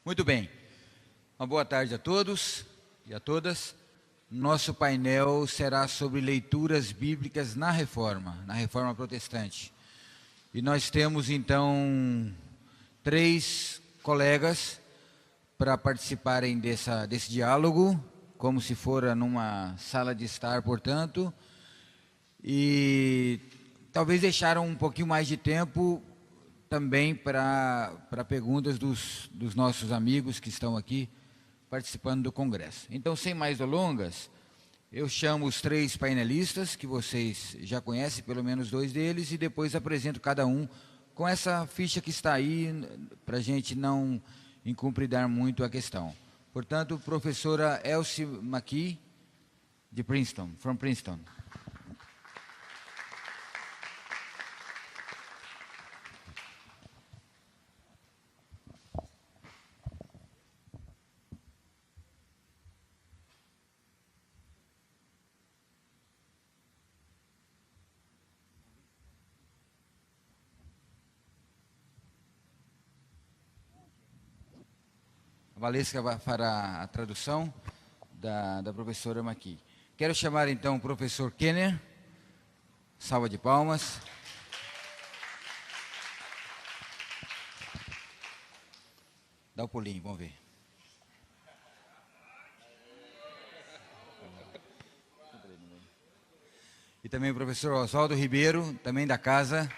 Muito bem. Uma boa tarde a todos e a todas. Nosso painel será sobre leituras bíblicas na Reforma Protestante. E nós temos, então, 3 colegas para participarem desse diálogo, como se fora numa sala de estar, portanto, e talvez deixaram um pouquinho mais de tempo também para perguntas dos nossos amigos que estão aqui participando do congresso. Então, sem mais delongas, eu chamo os 3 painelistas, que vocês já conhecem, pelo menos 2 deles, e depois apresento cada um com essa ficha que está aí, para a gente não incumpridar muito a questão. Portanto, professora Elsie McKee, de Princeton, from Princeton. A Valesca fará a tradução da professora McKee. Quero chamar então o professor Kenner. Salva de palmas. Dá o pulinho, vamos ver. E também o professor Oswaldo Ribeiro, também da casa.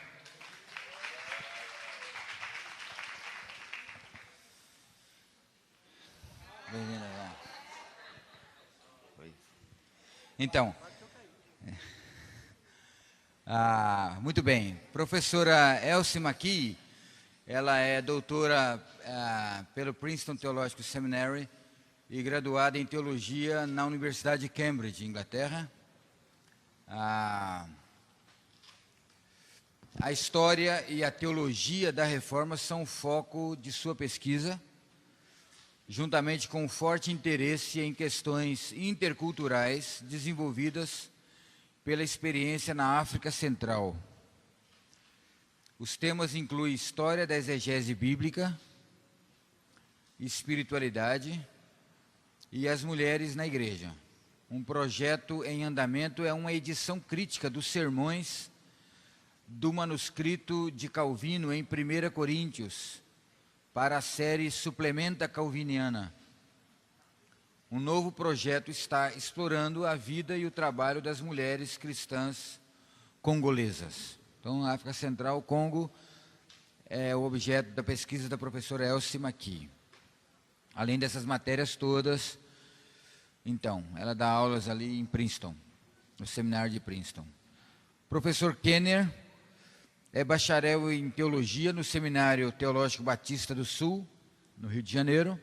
Então, muito bem. Professora Elsie McKee, ela é doutora pelo Princeton Theological Seminary e graduada em Teologia na Universidade de Cambridge, Inglaterra. A história e a teologia da Reforma são o foco de sua pesquisa, juntamente com um forte interesse em questões interculturais desenvolvidas pela experiência na África Central. Os temas incluem história da exegese bíblica, espiritualidade e as mulheres na igreja. Um projeto em andamento é uma edição crítica dos sermões do manuscrito de Calvino em 1 Coríntios, para a série Suplementa Calviniana. Um novo projeto está explorando a vida e o trabalho das mulheres cristãs congolesas. Então, a África Central, Congo, é o objeto da pesquisa da professora Elsie McKee. Além dessas matérias todas, então, ela dá aulas ali em Princeton, no seminário de Princeton. Professor Kenner é bacharel em Teologia no Seminário Teológico Batista do Sul, no Rio de Janeiro.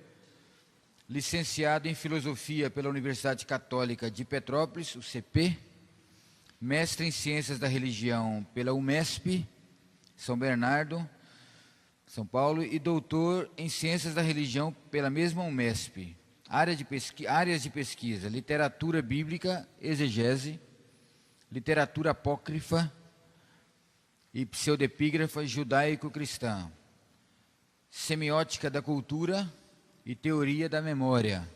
Licenciado em Filosofia pela Universidade Católica de Petrópolis, UCP. Mestre em Ciências da Religião pela UMESP, São Bernardo, São Paulo. E doutor em Ciências da Religião pela mesma UMESP. Áreas de pesquisa: literatura bíblica, exegese, literatura apócrifa e pseudepígrafa judaico-cristã, semiótica da cultura e teoria da memória.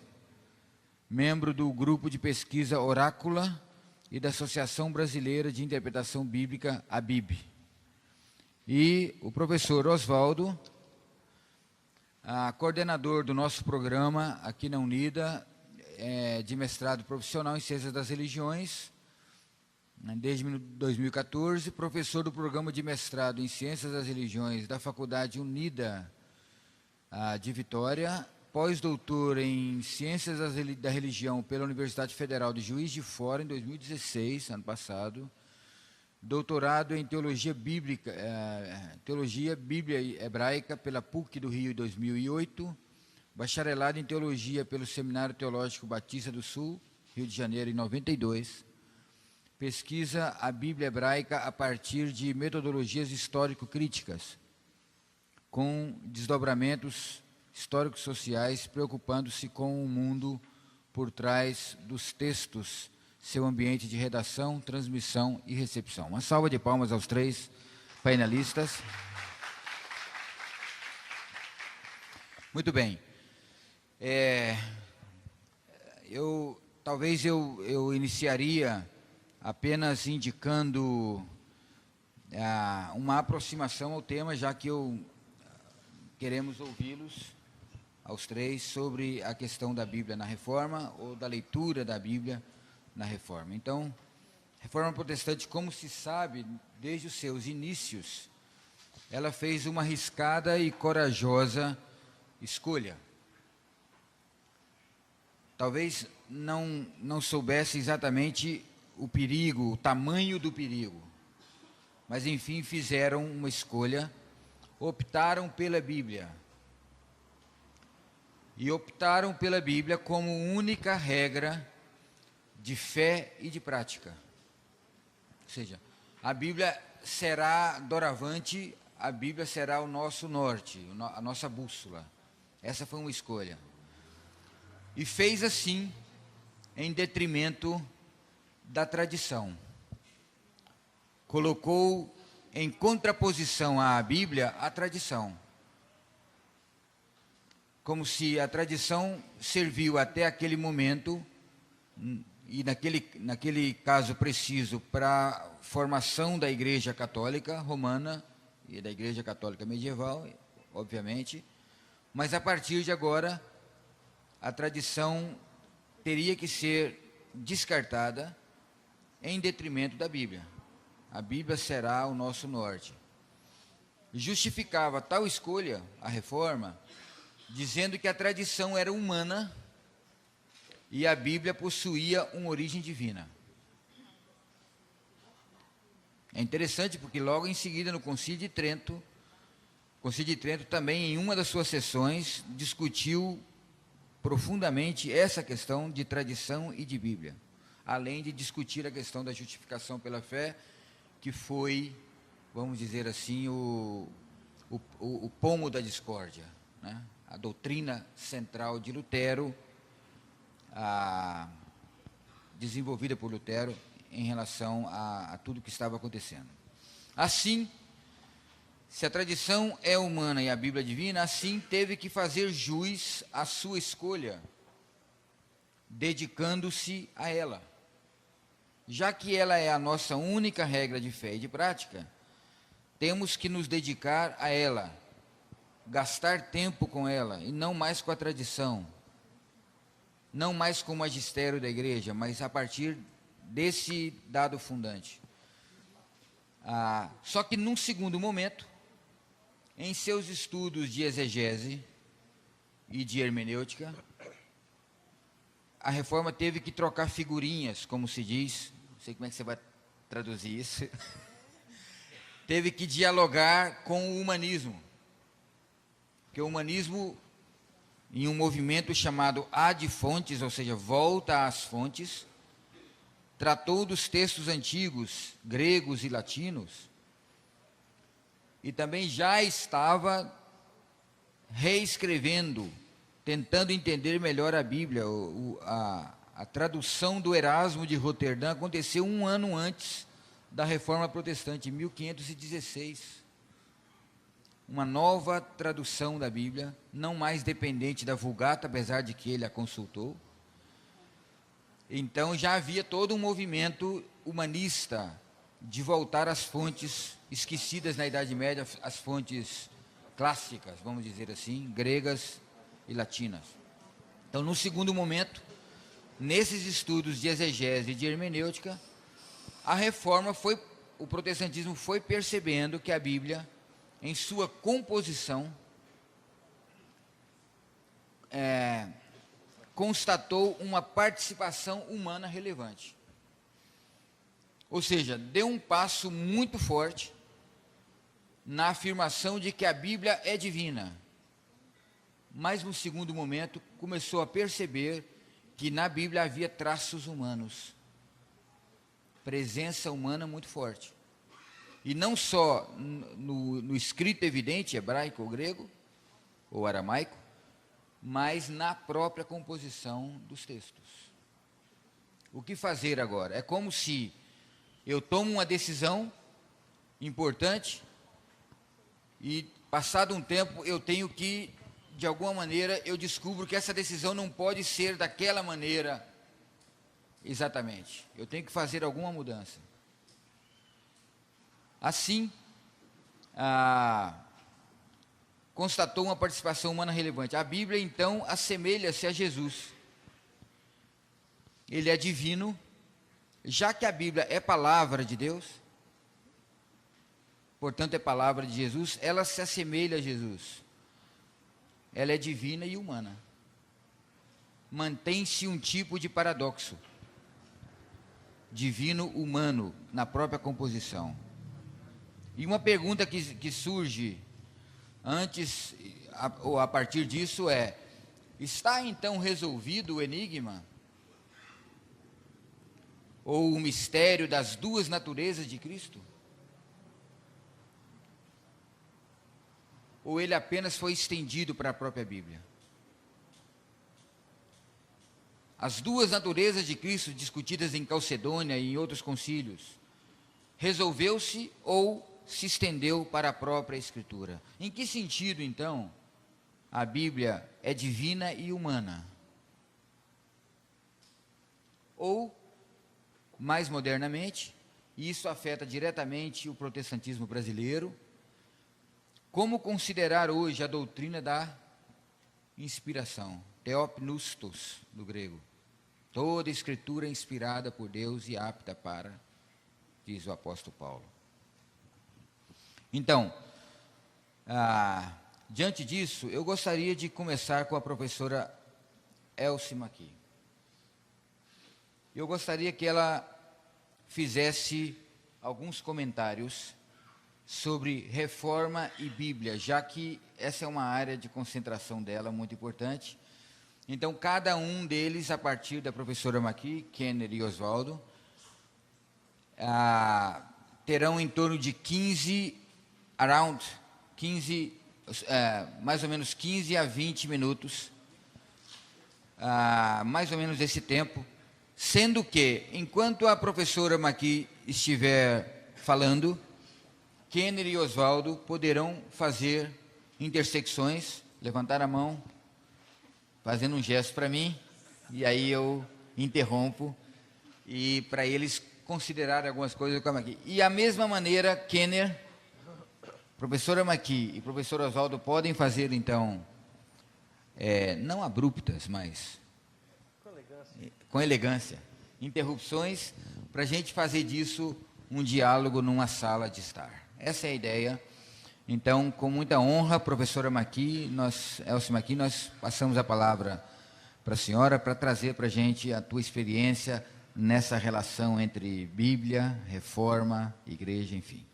Membro do grupo de pesquisa Orácula e da Associação Brasileira de Interpretação Bíblica, ABIB. E o professor Oswaldo, coordenador do nosso programa aqui na Unida, de mestrado profissional em Ciências das Religiões, desde 2014, professor do programa de mestrado em Ciências das Religiões da Faculdade Unida de Vitória, pós-doutor em Ciências da Religião pela Universidade Federal de Juiz de Fora, em 2016, ano passado, doutorado em Teologia Bíblica, Bíblia Hebraica pela PUC do Rio, em 2008, bacharelado em Teologia pelo Seminário Teológico Batista do Sul, Rio de Janeiro, em 92, pesquisa a Bíblia Hebraica a partir de metodologias histórico-críticas, com desdobramentos históricos-sociais, preocupando-se com o mundo por trás dos textos, seu ambiente de redação, transmissão e recepção. Uma salva de palmas aos 3 painelistas. Muito bem. Talvez eu iniciaria apenas indicando uma aproximação ao tema, já que queremos ouvi-los, aos três, sobre a questão da Bíblia na Reforma, ou da leitura da Bíblia na Reforma. Então, a Reforma Protestante, como se sabe, desde os seus inícios, ela fez uma arriscada e corajosa escolha. Talvez não soubesse exatamente o perigo, o tamanho do perigo, mas enfim fizeram uma escolha, optaram pela Bíblia. E optaram pela Bíblia como única regra de fé e de prática. Ou seja, a Bíblia será doravante, a Bíblia será o nosso norte, a nossa bússola. Essa foi uma escolha. E fez assim, em detrimento da tradição. Colocou em contraposição à Bíblia a tradição. Como se a tradição serviu até aquele momento, e naquele caso preciso, para a formação da Igreja Católica Romana e da Igreja Católica Medieval, obviamente, mas a partir de agora, a tradição teria que ser descartada em detrimento da Bíblia. A Bíblia será o nosso norte. Justificava tal escolha, a Reforma, dizendo que a tradição era humana e a Bíblia possuía uma origem divina. É interessante porque logo em seguida no Concílio de Trento também em uma das suas sessões discutiu profundamente essa questão de tradição e de Bíblia, além de discutir a questão da justificação pela fé, que foi, vamos dizer assim, o pomo da discórdia, né? A doutrina central de Lutero, desenvolvida por Lutero em relação a tudo que estava acontecendo. Assim, se a tradição é humana e a Bíblia é divina, assim teve que fazer jus à sua escolha, dedicando-se a ela. Já que ela é a nossa única regra de fé e de prática, temos que nos dedicar a ela, gastar tempo com ela, e não mais com a tradição, não mais com o magistério da igreja, mas a partir desse dado fundante. Só que num segundo momento, em seus estudos de exegese e de hermenêutica, a Reforma teve que trocar figurinhas, como se diz, não sei como é que você vai traduzir isso, teve que dialogar com o humanismo, porque o humanismo, em um movimento chamado ad fontes, ou seja, volta às fontes, tratou dos textos antigos, gregos e latinos, e também já estava reescrevendo, tentando entender melhor a Bíblia. A tradução do Erasmo de Roterdã aconteceu um ano antes da Reforma Protestante, em 1516. Uma nova tradução da Bíblia, não mais dependente da Vulgata, apesar de que ele a consultou. Então já havia todo um movimento humanista de voltar às fontes esquecidas na Idade Média, as fontes clássicas, vamos dizer assim, gregas e latinas. Então, no segundo momento, nesses estudos de exegese e de hermenêutica, o protestantismo foi percebendo que a Bíblia, em sua composição, constatou uma participação humana relevante. Ou seja, deu um passo muito forte na afirmação de que a Bíblia é divina. Mas, no segundo momento, começou a perceber que na Bíblia havia traços humanos, presença humana muito forte. E não só no escrito evidente, hebraico ou grego, ou aramaico, mas na própria composição dos textos. O que fazer agora? É como se eu tomo uma decisão importante e, passado um tempo, eu tenho que de alguma maneira, eu descubro que essa decisão não pode ser daquela maneira exatamente. Eu tenho que fazer alguma mudança. Assim, constatou uma participação humana relevante. A Bíblia, então, assemelha-se a Jesus. Ele é divino, já que a Bíblia é palavra de Deus, portanto é palavra de Jesus, ela se assemelha a Jesus. Ela é divina e humana. Mantém-se um tipo de paradoxo divino-humano na própria composição. E uma pergunta que surge antes, ou a partir disso é: está então resolvido o enigma? Ou o mistério das duas naturezas de Cristo? Ou ele apenas foi estendido para a própria Bíblia? As duas naturezas de Cristo discutidas em Calcedônia e em outros concílios, resolveu-se ou se estendeu para a própria Escritura? Em que sentido, então, a Bíblia é divina e humana? Ou, mais modernamente, e isso afeta diretamente o protestantismo brasileiro, como considerar hoje a doutrina da inspiração, theopneustos, do grego? Toda escritura é inspirada por Deus e apta para, diz o apóstolo Paulo. Então, diante disso, eu gostaria de começar com a professora Elsie Maqui. Eu gostaria que ela fizesse alguns comentários sobre reforma e Bíblia, já que essa é uma área de concentração dela muito importante. Então, cada um deles, a partir da professora Maqui, Kenner e Oswaldo, terão em torno de 15, mais ou menos 15 a 20 minutos, mais ou menos esse tempo, sendo que, enquanto a professora Maqui estiver falando, Kenner e Oswaldo poderão fazer intersecções, levantar a mão, fazendo um gesto para mim, e aí eu interrompo, e para eles considerarem algumas coisas como aqui. E a mesma maneira, Kenner, professora Maqui e professor Oswaldo podem fazer, então, não abruptas, mas com elegância, interrupções, para a gente fazer disso um diálogo numa sala de estar. Essa é a ideia. Então, com muita honra, professora Maqui, Elsie Maqui, nós passamos a palavra para a senhora para trazer para a gente a tua experiência nessa relação entre Bíblia, reforma, igreja, enfim.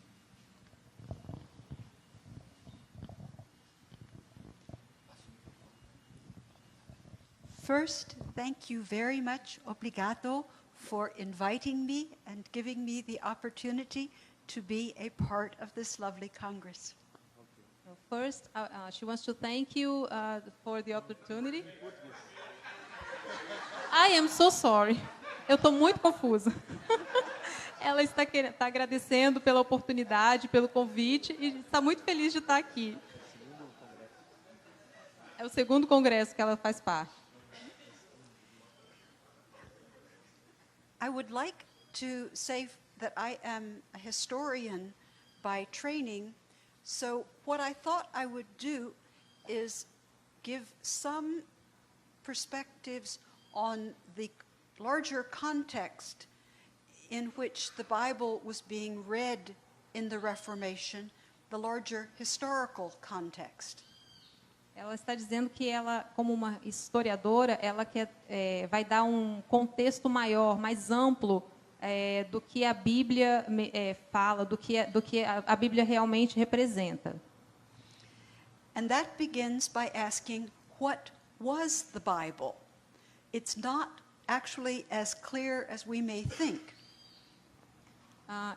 First, thank you very much, obrigado, for inviting me and giving me the opportunity to be a part of this lovely Congress. First, she wants to thank you for the opportunity. I am so sorry. Eu estou muito confusa. Ela está agradecendo pela oportunidade, pelo convite e está muito feliz de estar aqui. É o segundo congresso que ela faz parte. I would like to say that I am a historian by training, so what I thought I would do is give some perspectives on the larger context in which the Bible was being read in the Reformation, the larger historical context. Ela está dizendo que ela, como uma historiadora, ela vai dar um contexto maior, mais amplo do que a Bíblia fala, do que a Bíblia realmente representa. And that begins by asking, what was the Bible? It's not actually as clear as we may think.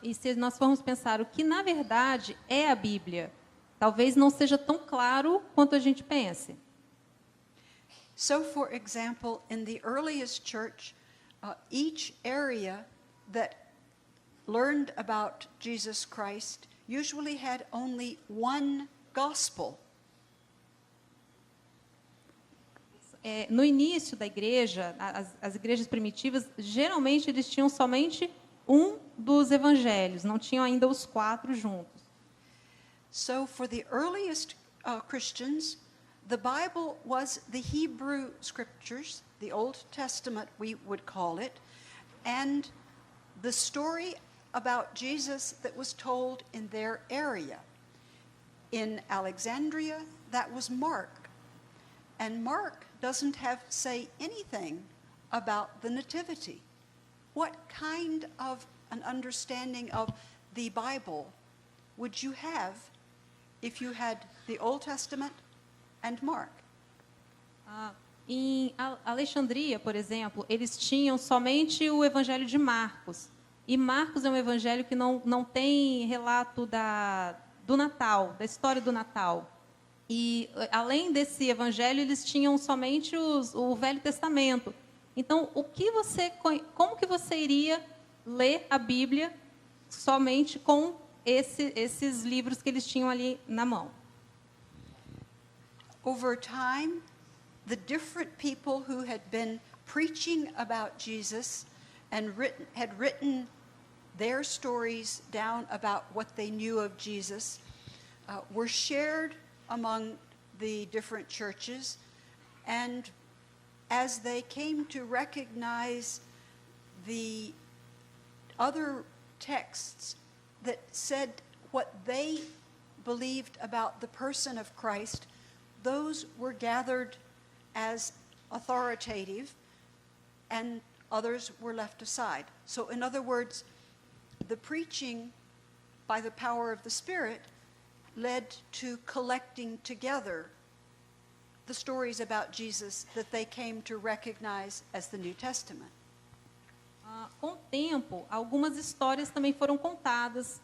E se nós formos pensar o que na verdade é a Bíblia, talvez não seja tão claro quanto a gente pense. So, for example, in the earliest church, each area that learned about Jesus Christ usually had only one gospel. No início da igreja, as igrejas primitivas, geralmente eles tinham somente um dos evangelhos, não tinham ainda os 4 juntos. So for the earliest Christians, the Bible was the Hebrew scriptures, the Old Testament we would call it, and the story about Jesus that was told in their area. In Alexandria, that was Mark. And Mark doesn't say anything about the nativity. What kind of an understanding of the Bible would you have if you had the Old Testament and Mark? Em Alexandria, por exemplo, eles tinham somente o Evangelho de Marcos. E Marcos é um evangelho que não tem relato do Natal, da história do Natal. E, além desse evangelho, eles tinham somente o Velho Testamento. Então, como que você iria ler a Bíblia somente com esses livros que eles tinham ali na mão? Over time, the different people who had been preaching about Jesus and had written their stories down about what they knew of Jesus were shared among the different churches, and as they came to recognize the other texts that said what they believed about the person of Christ, those were gathered as authoritative and others were left aside. So in other words, the preaching by the power of the Spirit led to collecting together the stories about Jesus that they came to recognize as the New Testament. Com o tempo, algumas histórias também foram contadas,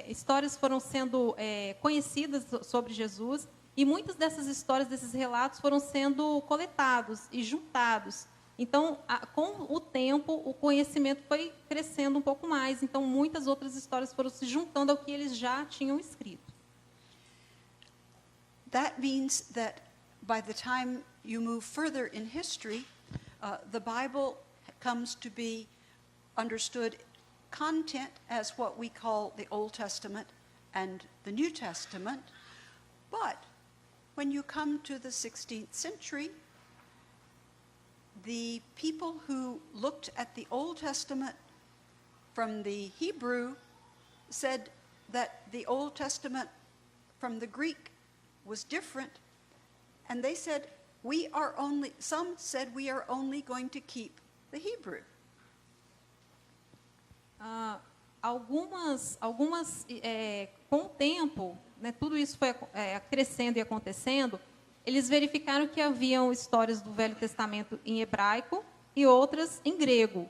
histórias foram sendo conhecidas sobre Jesus, e muitas dessas histórias, desses relatos, foram sendo coletados e juntados. Então, com o tempo, o conhecimento foi crescendo um pouco mais. Então, muitas outras histórias foram se juntando ao que eles já tinham escrito. That means that by the time you move further in history, the Bible comes to be understood content as what we call the Old Testament and the New Testament. But when you come to the 16th century, the people who looked at the Old Testament from the Hebrew said that the Old Testament from the Greek was different, and they said, some said we are only going to keep the Hebrew. Algumas com o tempo, né, tudo isso foi crescendo e acontecendo, eles verificaram que haviam histórias do Velho Testamento em hebraico e outras em grego.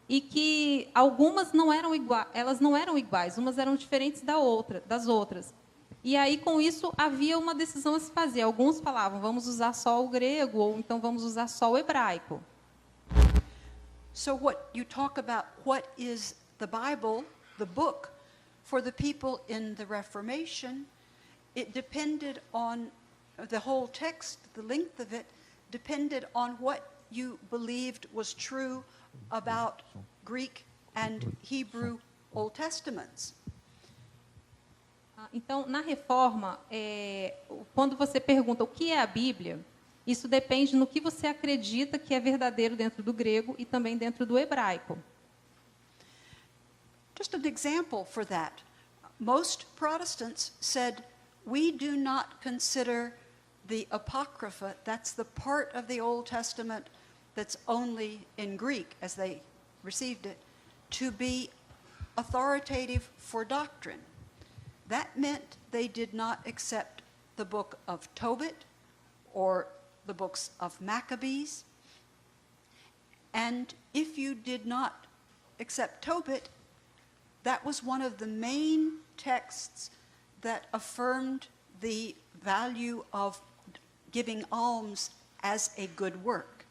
E que algumas elas não eram iguais, umas eram diferentes das outras. E aí, com isso, havia uma decisão a se fazer. Alguns falavam, vamos usar só o grego, ou então vamos usar só o hebraico. So what you talk about, what is the Bible, the book, for the people in the Reformation, it depended on the whole text, the length of it, depended on what you believed was true about Greek and Hebrew Old Testaments. Então, na Reforma, quando você pergunta o que é a Bíblia, isso depende no que você acredita que é verdadeiro dentro do grego e também dentro do hebraico. Just an example for that. Most Protestants said, we do not consider the Apocrypha, that's the part of the Old Testament that's only in Greek, as they received it, to be authoritative for doctrine. That meant they did not accept the book of Tobit or the books of Maccabees. And if you did not accept Tobit, that was one of the main texts that affirmed the value of giving alms as a good work.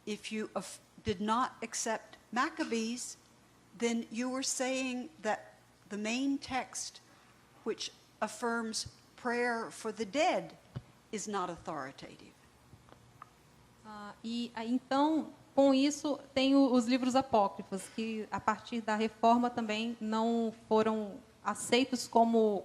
If you did not accept Maccabees, then you were saying that the main text, which affirms prayer for the dead, is not authoritative. E aí, então, com isso, tem os livros apócrifos, que a partir da reforma também não foram aceitos como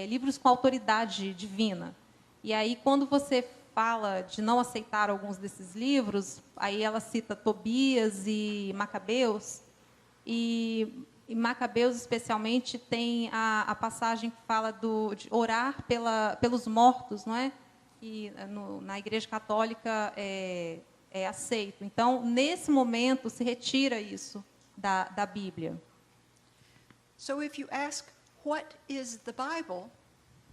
livros com autoridade divina. E aí, quando você fala de não aceitar alguns desses livros, aí ela cita Tobias e Macabeus, e Macabeus, especialmente, tem a passagem que fala de orar pelos mortos, não é? E na Igreja Católica é aceito. Então, nesse momento, se retira isso da Bíblia. So if you ask, what is the Bible?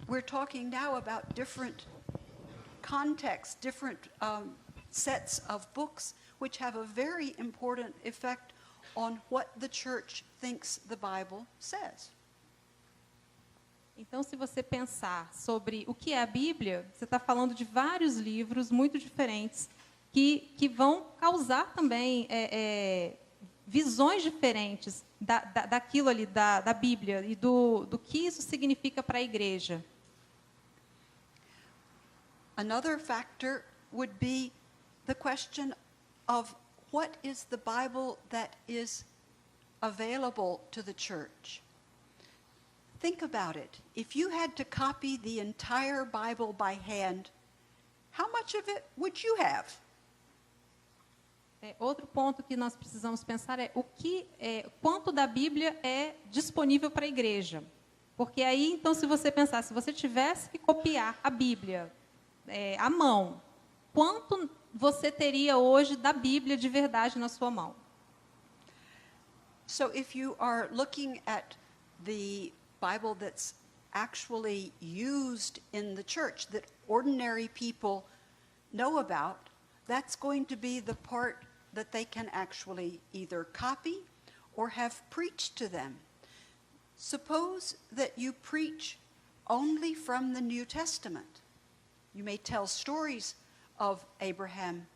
We're talking now about different contexts, different sets of books, which have a very important effect on what the church thinks the Bible says. Então, se você pensar sobre o que é a Bíblia, você está falando de vários livros muito diferentes que vão causar também visões diferentes daquilo ali, da Bíblia, e do que isso significa para a igreja. Another factor would be the question of what is the Bible that is available to the church? Think about it. If you had to copy the entire Bible by hand, how much of it would you have? Outro ponto que nós precisamos pensar é quanto da Bíblia é disponível para a igreja. Porque aí, então, se você pensar, se você tivesse que copiar a Bíblia à mão, quanto você teria hoje da Bíblia de verdade na sua mão? So if you are looking at the Bible that's actually used in the church, that ordinary people know about, that's going to be the part that they can actually either copy or have preached to them. Suppose that you preach only from the New Testament. You may tell stories of Abraham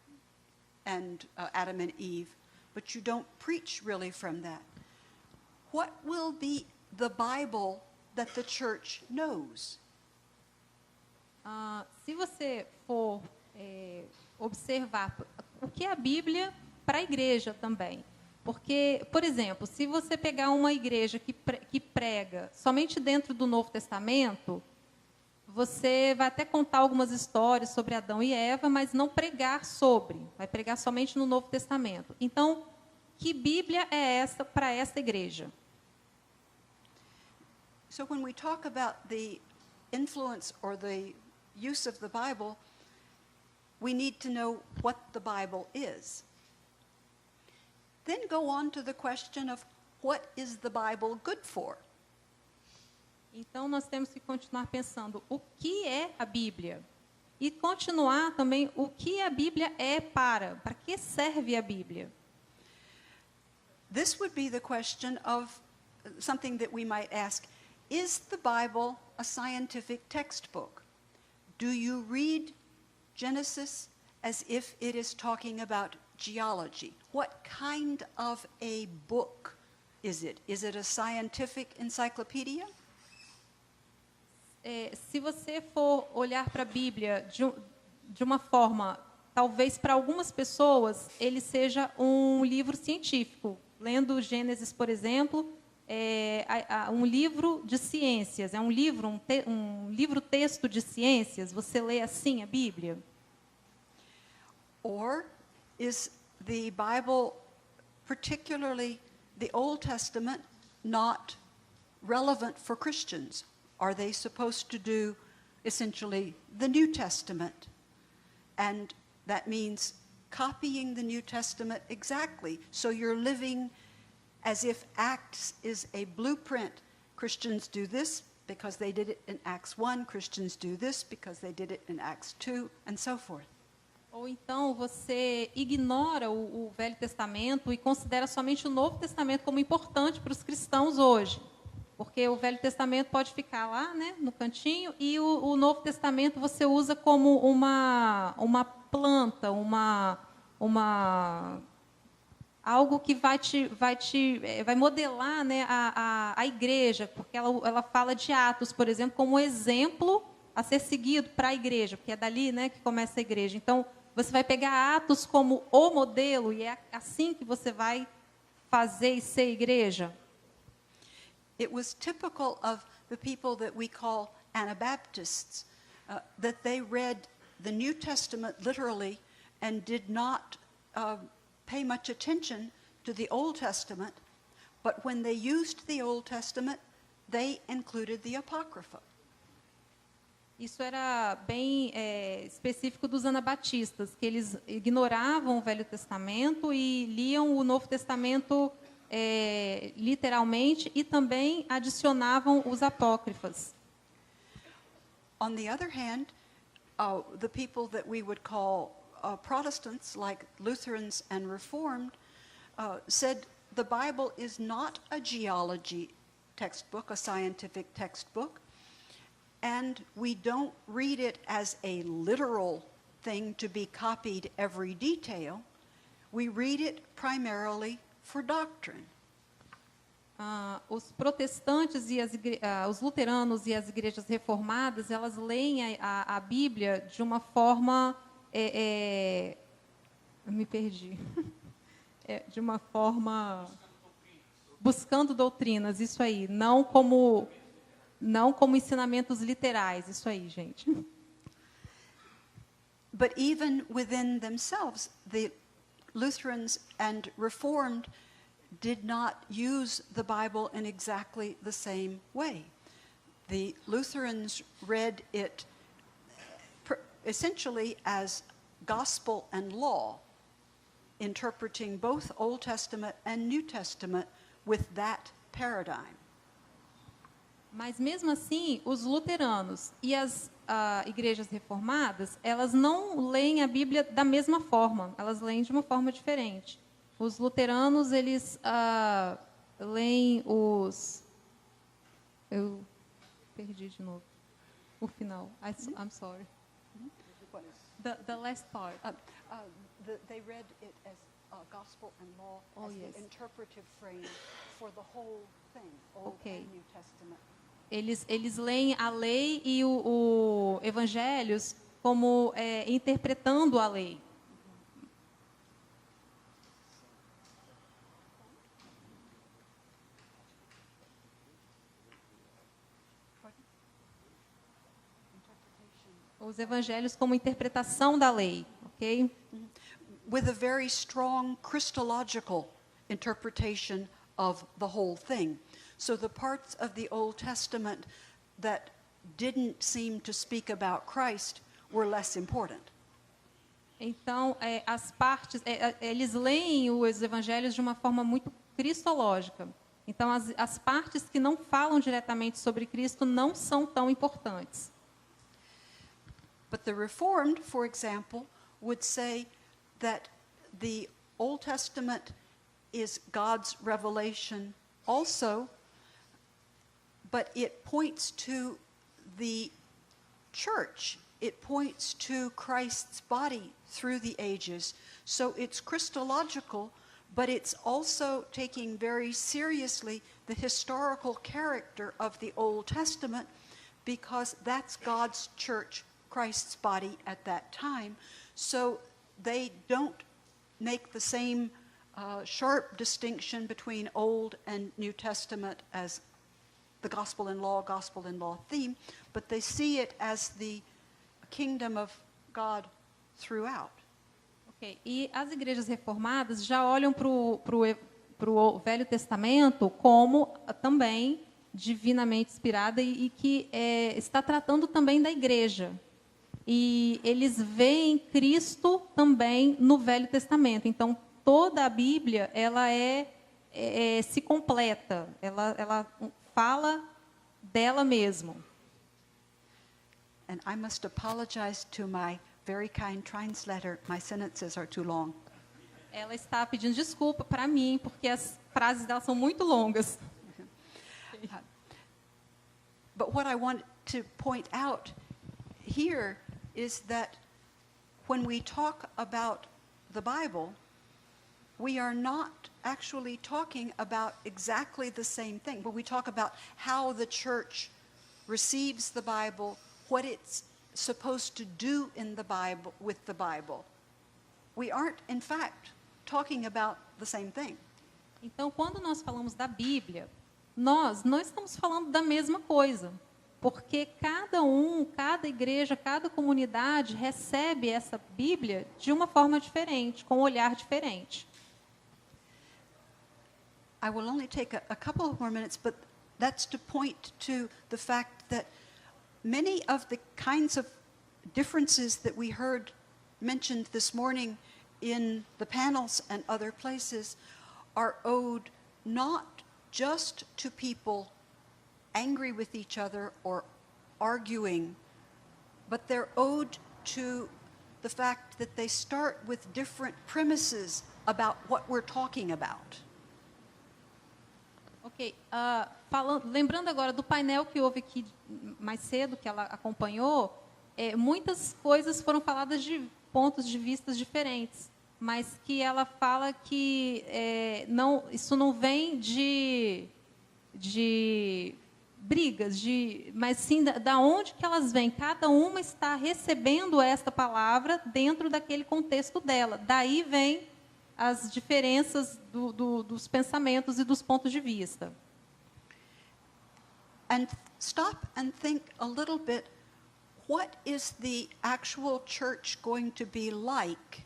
and Adam and Eve, but you don't preach really from that. What will be the Bible that the church knows? Se você for observar o que é a Bíblia para a igreja também. Porque, por exemplo, se você pegar uma igreja que prega somente dentro do Novo Testamento, você vai até contar algumas histórias sobre Adão e Eva, mas não pregar vai pregar somente no Novo Testamento. Então, que Bíblia é essa para essa igreja? So when we talk about the influence or the use of the Bible, we need to know what the Bible is. Then go on to the question of what is the Bible good for? Então, nós temos que continuar pensando o que é a Bíblia. E continuar também o que a Bíblia é para que serve a Bíblia. This would be the question of something that we might ask, is the Bible a scientific textbook? Do you read Genesis as if it is talking about geology? What kind of a book is it? Is it a scientific encyclopedia? Se você for olhar para a Bíblia de uma forma, talvez para algumas pessoas, ele seja um livro científico. Lendo Gênesis, por exemplo, um livro de ciências, é um livro-texto de ciências. Você lê assim a Bíblia? Or is the Bible, particularly the Old Testament, not relevant for Christians? Are they supposed to do essentially the New Testament? And that means copying the New Testament exactly. So you're living as if Acts is a blueprint. Christians do this because they did it in Acts 1. Christians do this because they did it in Acts 2, and so forth. Ou então você ignora o Velho Testamento e considera somente o Novo Testamento como importante para os cristãos hoje. Porque o Velho Testamento pode ficar lá, né, no cantinho, e o Novo Testamento você usa como uma planta, algo que vai modelar, né, a igreja, porque ela fala de Atos, por exemplo, como exemplo a ser seguido para a igreja, porque é dali, né, que começa a igreja. Então, você vai pegar Atos como o modelo e é assim que você vai fazer e ser igreja? It was typical of the people that we call Anabaptists, that they read the New Testament literally and did not pay much attention to the Old Testament, but when they used the Old Testament, they included the Apocrypha. Isso era bem específico dos anabatistas, que eles ignoravam o Velho Testamento e liam o Novo Testamento literalmente e também adicionavam os apócrifas. On the other hand, the people that we would call Protestants, like Lutherans and Reformed, said the Bible is not a geology textbook, a scientific textbook, and we don't read it as a literal thing to be copied every detail. We read it primarily for doctrine. Os protestantes e os luteranos e as igrejas reformadas, elas leem a Bíblia de uma forma... me perdi. De uma forma... Buscando doutrinas, isso aí. Não como ensinamentos literais, isso aí, gente. But even within themselves, the Lutherans and Reformed did not use the Bible in exactly the same way. The Lutherans read it essentially as gospel and law, interpreting both Old Testament and New Testament with that paradigm. Mas mesmo assim, os luteranos e as igrejas reformadas, elas não leem a Bíblia da mesma forma, elas leem de uma forma diferente. Os luteranos, eles leem os... Eu perdi de novo o final. I'm sorry. The last part. They read it as gospel and law, as yes. the interpretive frame for the whole thing, Old and New Testament. Eles leem a lei e o evangelhos como interpretando a lei. Os evangelhos como interpretação da lei, ok? With a very strong Christological interpretation of the whole thing. So the parts of the Old Testament that didn't seem to speak about Christ were less important. Então, as partes, eles leem os evangelhos de uma forma muito cristológica. Então, as partes que não falam diretamente sobre Cristo não são tão importantes. But the Reformed, for example, would say that the Old Testament is God's revelation also, but it points to the church. It points to Christ's body through the ages. So it's Christological, but it's also taking very seriously the historical character of the Old Testament, because that's God's church, Christ's body at that time. So they don't make the same sharp distinction between Old and New Testament as the gospel and law theme, but they see it as the kingdom of God throughout. Okay. E as igrejas reformadas já olham para o Velho Testamento como também divinamente inspirada e que está tratando também da igreja. E eles veem Cristo também no Velho Testamento. Então, toda a Bíblia, ela se completa. Ela fala dela mesma. And I must apologize to my very kind translator. My sentences are too long. Ela está pedindo desculpa para mim, porque as frases dela são muito longas. But what I want to point out here is that when we talk about the Bible, we are not actually talking about exactly the same thing. When we talk about how the church receives the Bible, what it's supposed to do in the Bible, with the Bible, we aren't, in fact, talking about the same thing. Então, quando nós falamos da Bíblia, nós não estamos falando da mesma coisa, porque cada igreja, cada comunidade recebe essa Bíblia de uma forma diferente, com um olhar diferente. I will only take a couple of more minutes, but that's to point to the fact that many of the kinds of differences that we heard mentioned this morning in the panels and other places are owed not just to people angry with each other or arguing, but they're owed to the fact that they start with different premises about what we're talking about. Ok, lembrando agora do painel que houve aqui mais cedo, que ela acompanhou, muitas coisas foram faladas de pontos de vista diferentes, mas que ela fala que isso não vem de brigas, mas sim da onde que elas vêm. Cada uma está recebendo esta palavra dentro daquele contexto dela. Daí vem as diferenças dos pensamentos e dos pontos de vista. And stop and think a little bit, what is the actual church going to be like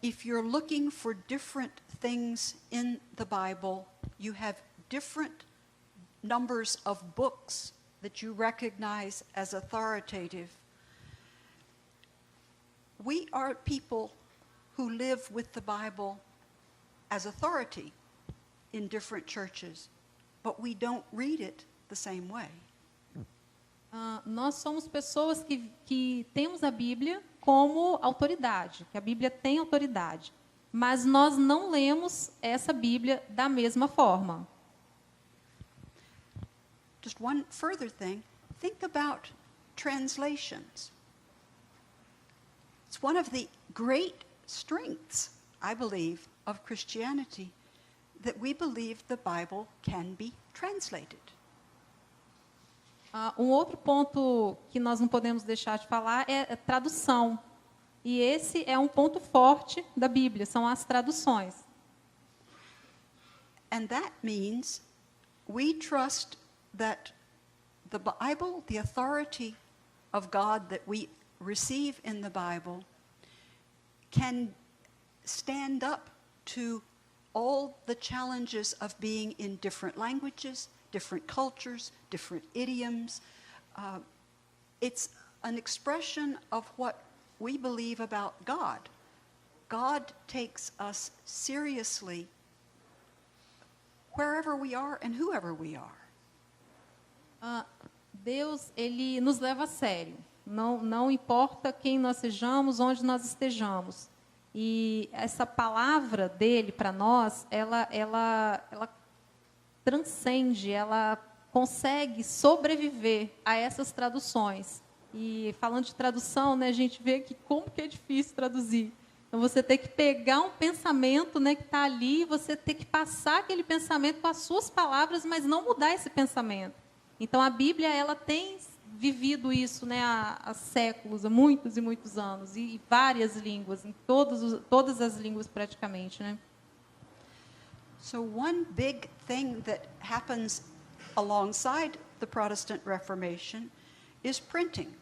if you're looking for different things in the Bible? You have different numbers of books that you recognize as authoritative. We are people who live with the Bible as authority in different churches, but we don't read it the same way. Nós somos pessoas que temos a Bíblia como autoridade, que a Bíblia tem autoridade, mas nós não lemos essa Bíblia da mesma forma. Just one further thing, think about translations. It's one of the great strengths, I believe, of Christianity, that we believe the Bible can be translated. Outro ponto que nós não podemos deixar de falar é a tradução. E esse é um ponto forte da Bíblia, são as traduções. And that means we trust that the Bible, the authority of God that we receive in the Bible, can stand up to all the challenges of being in different languages, different cultures, different idioms. It's an expression of what we believe about God. God takes us seriously wherever we are and whoever we are. Deus, ele nos leva a sério. Não importa quem nós sejamos, onde nós estejamos. E essa palavra dele para nós, ela transcende, ela consegue sobreviver a essas traduções. E falando de tradução, né, a gente vê que como que é difícil traduzir. Então você tem que pegar um pensamento, né, que está ali, você tem que passar aquele pensamento com as suas palavras, mas não mudar esse pensamento. Então a Bíblia, ela tem vivido isso, né, há séculos, há muitos e muitos anos, e várias línguas, em todas as línguas praticamente, né? So one big thing that happens alongside the Protestant Reformation is printing.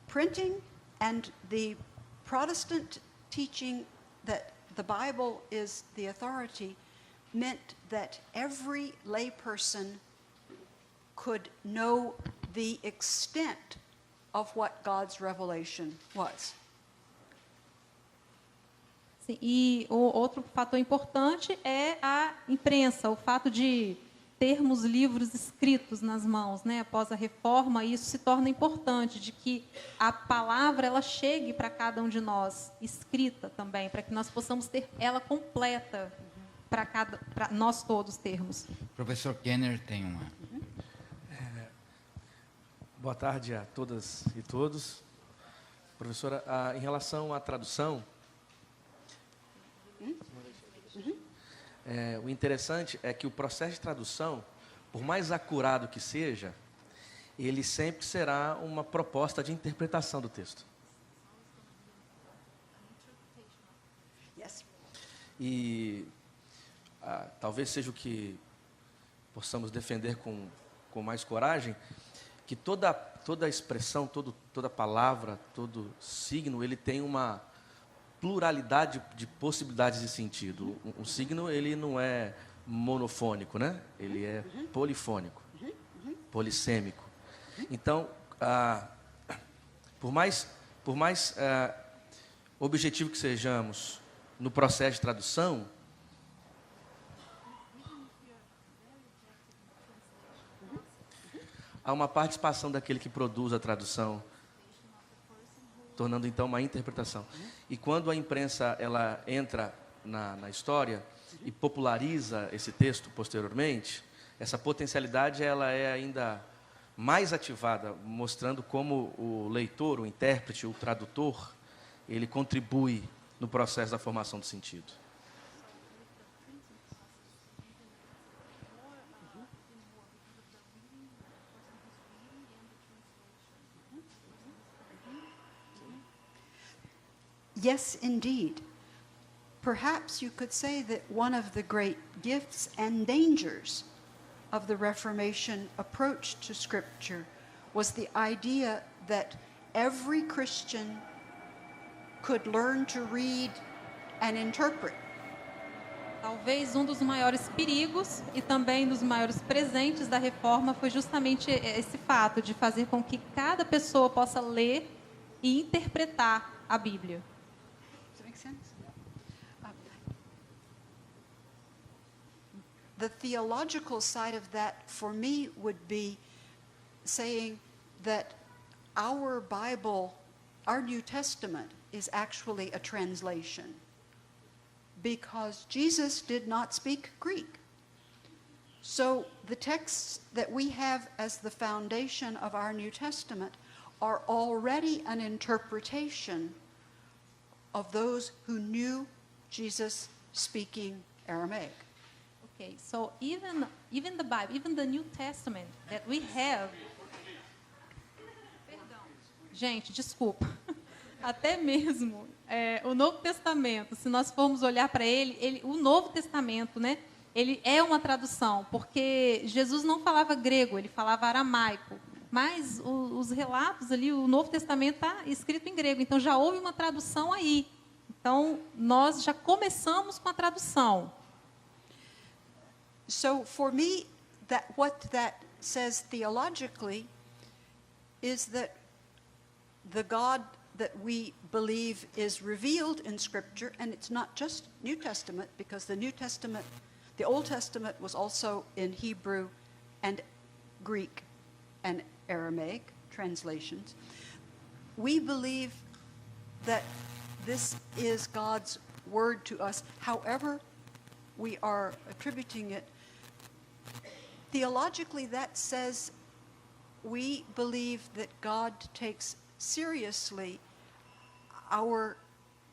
Printing and the Protestant teaching that the Bible is the authority meant that every layperson could know the extent of what God's revelation was. Sim, e o outro fator importante é a imprensa, o fato de termos livros escritos nas mãos, né? Após a reforma, isso se torna importante, de que a palavra ela chegue para cada um de nós, escrita também, para que nós possamos ter ela completa para nós todos termos. Professor Kenner tem uma. Boa tarde a todas e todos. Professora, em relação à tradução, o interessante é que o processo de tradução, por mais acurado que seja, ele sempre será uma proposta de interpretação do texto. E talvez seja o que possamos defender com mais coragem, que toda expressão, toda palavra, todo signo, ele tem uma pluralidade de possibilidades de sentido. Um signo, ele não é monofônico, né? Ele é polifônico, polissêmico. Então, por mais objetivo que sejamos no processo de tradução, há uma participação daquele que produz a tradução, tornando então uma interpretação. E quando a imprensa ela entra na história e populariza esse texto posteriormente, essa potencialidade ela é ainda mais ativada, mostrando como o leitor, o intérprete, o tradutor, ele contribui no processo da formação do sentido. Yes, indeed. Perhaps you could say that one of the great gifts and dangers of the Reformation approach to Scripture was the idea that every Christian could learn to read and interpret. Talvez um dos maiores perigos e também dos maiores presentes da reforma foi justamente esse fato de fazer com que cada pessoa possa ler e interpretar a Bíblia. Does that make sense? The theological side of that, for me, would be saying that our Bible, our New Testament, is actually a translation. Because Jesus did not speak Greek. So the texts that we have as the foundation of our New Testament are already an interpretation of those who knew Jesus speaking Aramaic. Okay, so even the Bible, even the New Testament that we have. Perdão. Gente, desculpa. Até mesmo o Novo Testamento, se nós formos olhar para o Novo Testamento, né? Ele é uma tradução, porque Jesus não falava grego, ele falava aramaico. Mas os relatos ali, o Novo Testamento está escrito em grego, então já houve uma tradução aí. Então, nós já começamos com a tradução. So for me, what that says theologically is that the God that we believe is revealed in Scripture, and it's not just New Testament, because the Old Testament was also in Hebrew and Greek and Aramaic translations. We believe that this is God's word to us, however we are attributing it. Theologically, that says we believe that God takes seriously our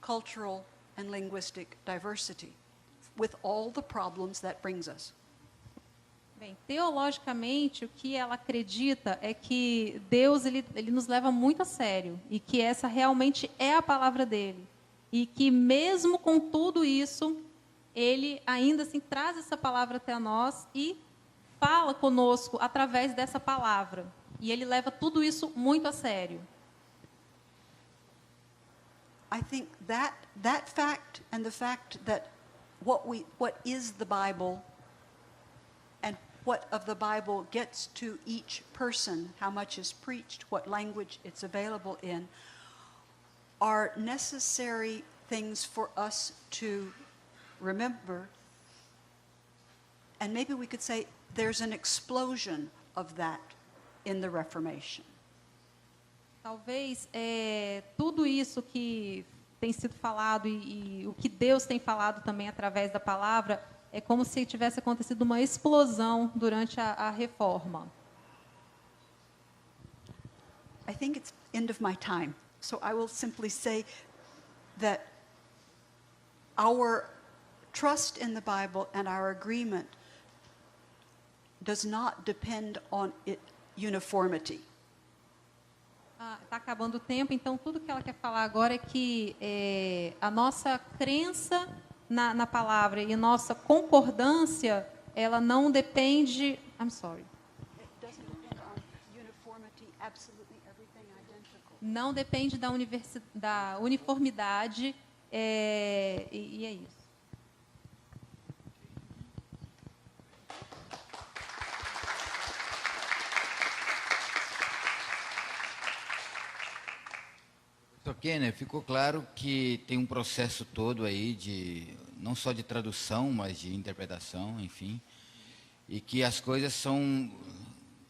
cultural and linguistic diversity with all the problems that brings us. Bem, teologicamente, o que ela acredita é que Deus ele nos leva muito a sério e que essa realmente é a palavra dele. E que mesmo com tudo isso, ele ainda assim traz essa palavra até nós e fala conosco através dessa palavra. E ele leva tudo isso muito a sério. I think that fact and the fact that what is the Bible and what of the Bible gets to each person, how much is preached, what language it's available in, are necessary things for us to remember. And maybe we could say there's an explosion of that in the Reformation. Talvez tudo isso que tem sido falado e o que Deus tem falado também através da palavra é como se tivesse acontecido uma explosão durante a reforma. I think it's end of my time, so I will simply say that our trust in the Bible and our agreement does not depend on its uniformity. Está acabando o tempo, então tudo que ela quer falar agora é que a nossa crença na palavra e nossa concordância, ela não depende... I'm sorry. It doesn't depend on uniformity, absolutely everything identical. Não depende da uniformidade, e é isso. Kenner, ficou claro que tem um processo todo aí de não só de tradução, mas de interpretação, enfim, e que as coisas são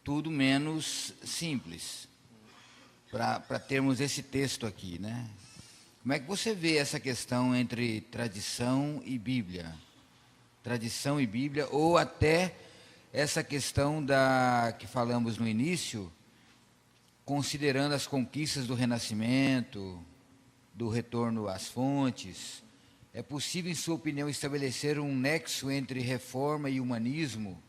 tudo menos simples para termos esse texto aqui, né? Como é que você vê essa questão entre tradição e Bíblia? Tradição e Bíblia, ou até essa questão que falamos no início, considerando as conquistas do Renascimento, do retorno às fontes, é possível, em sua opinião, estabelecer um nexo entre reforma e humanismo?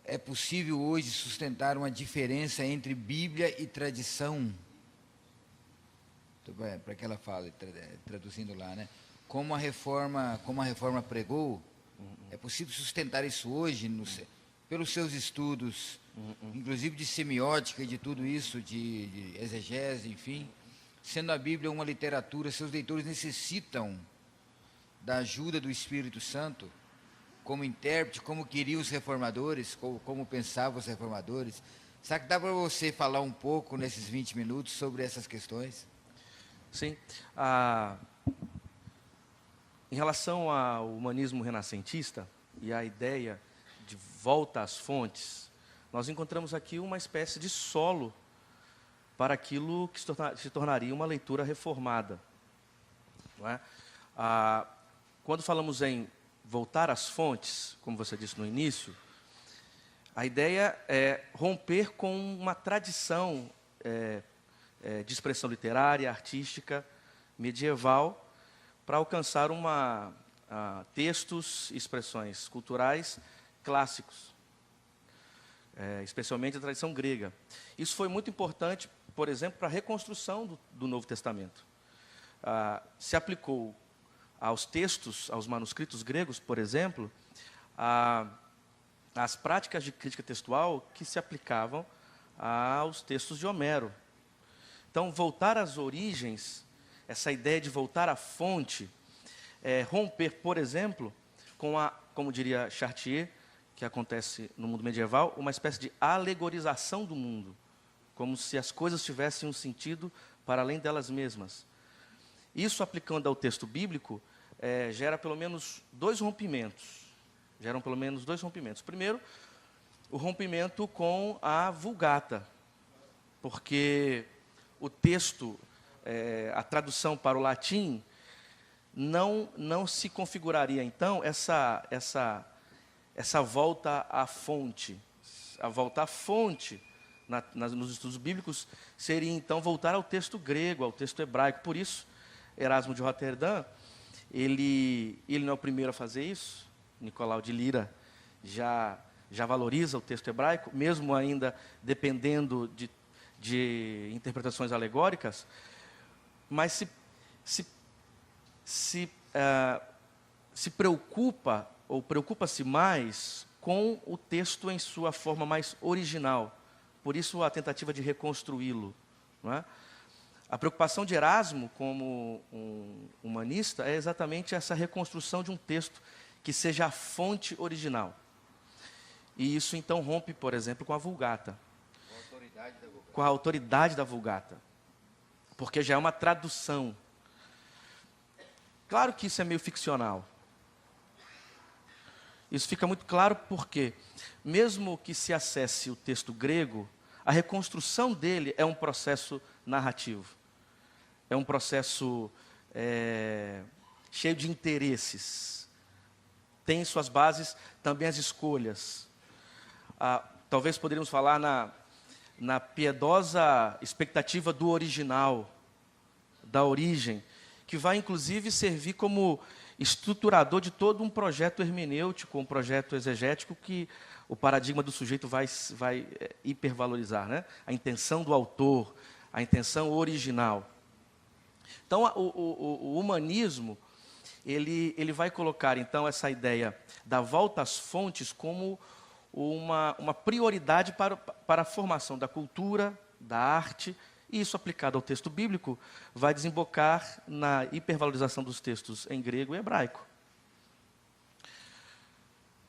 É possível hoje sustentar uma diferença entre Bíblia e tradição? Para que ela fale, traduzindo lá, né? Como a reforma pregou, é possível sustentar isso hoje, pelos seus estudos, inclusive de semiótica e de tudo isso, de exegese, enfim, sendo a Bíblia uma literatura, seus leitores necessitam da ajuda do Espírito Santo, como intérprete, como queriam os reformadores, como pensavam os reformadores. Será que dá para você falar um pouco, nesses 20 minutos, sobre essas questões? Sim. Em relação ao humanismo renascentista e à ideia de volta às fontes, nós encontramos aqui uma espécie de solo para aquilo que se tornaria uma leitura reformada. Não é? Quando falamos em voltar às fontes, como você disse no início, a ideia é romper com uma tradição de expressão literária, artística, medieval, para alcançar textos e expressões culturais clássicos, especialmente a tradição grega. Isso foi muito importante, por exemplo, para a reconstrução do Novo Testamento. Se aplicou aos textos, aos manuscritos gregos, por exemplo, as práticas de crítica textual que se aplicavam aos textos de Homero. Então, voltar às origens, essa ideia de voltar à fonte, romper, por exemplo, com como diria Chartier, que acontece no mundo medieval, uma espécie de alegorização do mundo, como se as coisas tivessem um sentido para além delas mesmas. Isso, aplicando ao texto bíblico, gera pelo menos dois rompimentos. Primeiro, o rompimento com a Vulgata, porque o texto, a tradução para o latim, não se configuraria, então, essa volta à fonte. A volta à fonte, nos estudos bíblicos, seria, então, voltar ao texto grego, ao texto hebraico. Por isso, Erasmo de Roterdã, ele não é o primeiro a fazer isso. Nicolau de Lira já valoriza o texto hebraico, mesmo ainda dependendo de interpretações alegóricas, mas se preocupa, ou preocupa-se mais com o texto em sua forma mais original. Por isso, a tentativa de reconstruí-lo. Não é? A preocupação de Erasmo, como um humanista, é exatamente essa reconstrução de um texto que seja a fonte original. E isso, então, rompe, por exemplo, com a Vulgata. Com a autoridade da Vulgata. Porque já é uma tradução. Claro que isso é meio ficcional. Isso fica muito claro porque, mesmo que se acesse o texto grego, a reconstrução dele é um processo narrativo. É um processo cheio de interesses. Tem em suas bases também as escolhas. Talvez poderíamos falar na piedosa expectativa do original, da origem, que vai inclusive servir como estruturador de todo um projeto hermenêutico, um projeto exegético que o paradigma do sujeito vai hipervalorizar, né? A intenção do autor, a intenção original. Então, o humanismo, ele vai colocar, então, essa ideia da volta às fontes como uma prioridade para a formação da cultura, da arte, e isso aplicado ao texto bíblico vai desembocar na hipervalorização dos textos em grego e hebraico.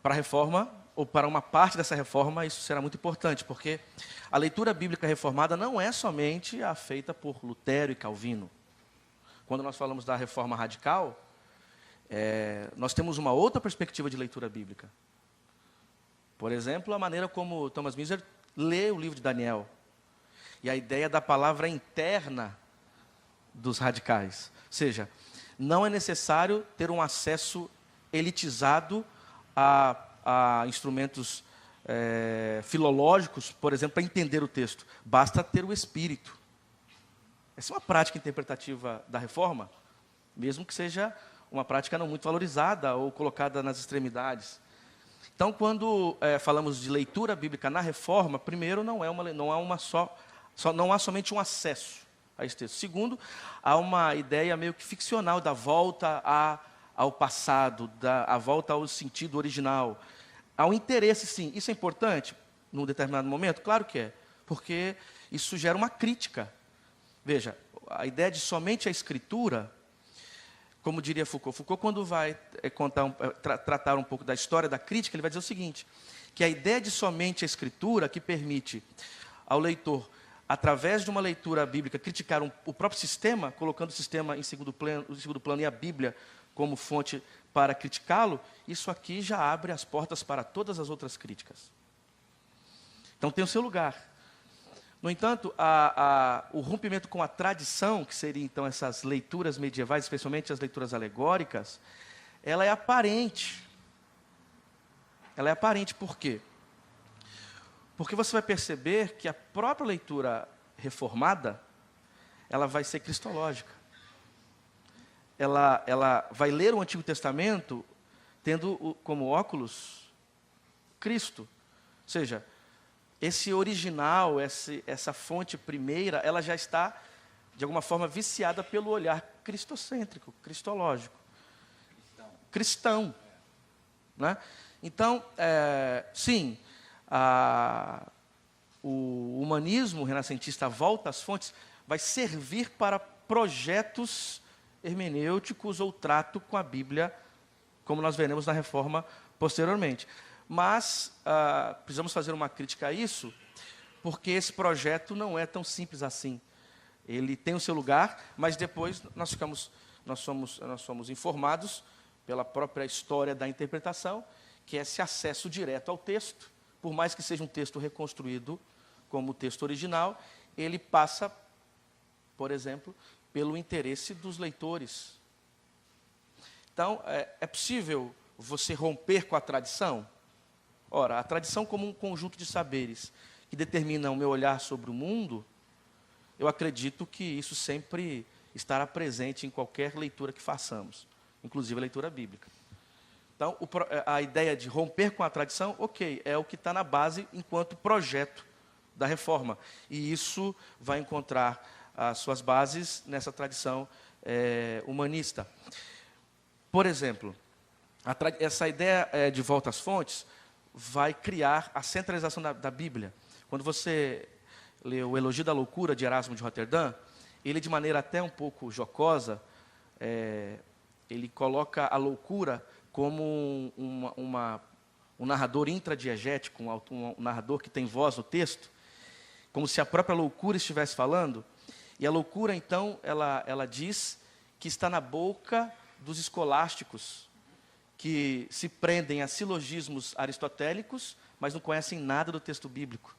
Para a reforma, ou para uma parte dessa reforma, isso será muito importante, porque a leitura bíblica reformada não é somente a feita por Lutero e Calvino. Quando nós falamos da reforma radical, nós temos uma outra perspectiva de leitura bíblica. Por exemplo, a maneira como Thomas Müller lê o livro de Daniel. E a ideia da palavra interna dos radicais. Ou seja, não é necessário ter um acesso elitizado a instrumentos filológicos, por exemplo, para entender o texto. Basta ter o espírito. Essa é uma prática interpretativa da reforma, mesmo que seja uma prática não muito valorizada ou colocada nas extremidades. Então, quando falamos de leitura bíblica na reforma, primeiro, não há somente um acesso a esse texto. Segundo, há uma ideia meio que ficcional da volta ao passado, a volta ao sentido original. Há um interesse, sim. Isso é importante num determinado momento? Claro que é, porque isso gera uma crítica. Veja, a ideia de somente a escritura, como diria Foucault, quando vai tratar um pouco da história da crítica, ele vai dizer o seguinte, que a ideia de somente a escritura que permite ao leitor, através de uma leitura bíblica, criticar o próprio sistema, colocando o sistema em segundo plano e a Bíblia como fonte para criticá-lo, isso aqui já abre as portas para todas as outras críticas. Então tem o seu lugar. No entanto, o rompimento com a tradição, que seriam então essas leituras medievais, especialmente as leituras alegóricas, ela é aparente. Ela é aparente por quê? Porque você vai perceber que a própria leitura reformada, ela vai ser cristológica. Ela vai ler o Antigo Testamento tendo como óculos Cristo. Ou seja, esse original, essa fonte primeira, ela já está, de alguma forma, viciada pelo olhar cristocêntrico, cristológico. Cristão. Né? Então, sim, o humanismo renascentista, a volta às fontes, vai servir para projetos hermenêuticos ou trato com a Bíblia, como nós veremos na reforma posteriormente. Mas precisamos fazer uma crítica a isso, porque esse projeto não é tão simples assim. Ele tem o seu lugar, mas depois nós somos informados pela própria história da interpretação, que é esse acesso direto ao texto, por mais que seja um texto reconstruído como o texto original, ele passa, por exemplo, pelo interesse dos leitores. Então, é possível você romper com a tradição? Ora, a tradição como um conjunto de saberes que determina o meu olhar sobre o mundo, eu acredito que isso sempre estará presente em qualquer leitura que façamos, inclusive a leitura bíblica. Então, a ideia de romper com a tradição, ok, é o que está na base enquanto projeto da reforma. E isso vai encontrar as suas bases nessa tradição humanista. Por exemplo, essa ideia de volta às fontes vai criar a centralização da Bíblia. Quando você lê o Elogio da Loucura de Erasmo de Roterdã, ele, de maneira até um pouco jocosa, ele coloca a loucura como um narrador intradiegético, um narrador que tem voz no texto, como se a própria loucura estivesse falando. E a loucura, então, ela diz que está na boca dos escolásticos, que se prendem a silogismos aristotélicos, mas não conhecem nada do texto bíblico.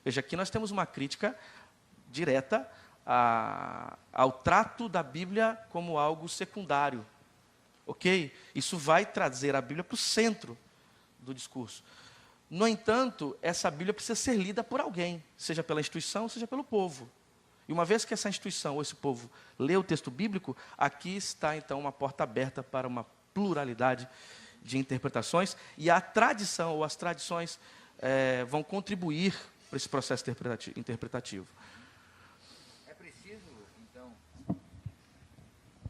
Veja, aqui nós temos uma crítica direta ao trato da Bíblia como algo secundário. Ok? Isso vai trazer a Bíblia para o centro do discurso. No entanto, essa Bíblia precisa ser lida por alguém, seja pela instituição, seja pelo povo. E uma vez que essa instituição ou esse povo lê o texto bíblico, aqui está então uma porta aberta para uma pluralidade de interpretações, e a tradição ou as tradições vão contribuir para esse processo interpretativo.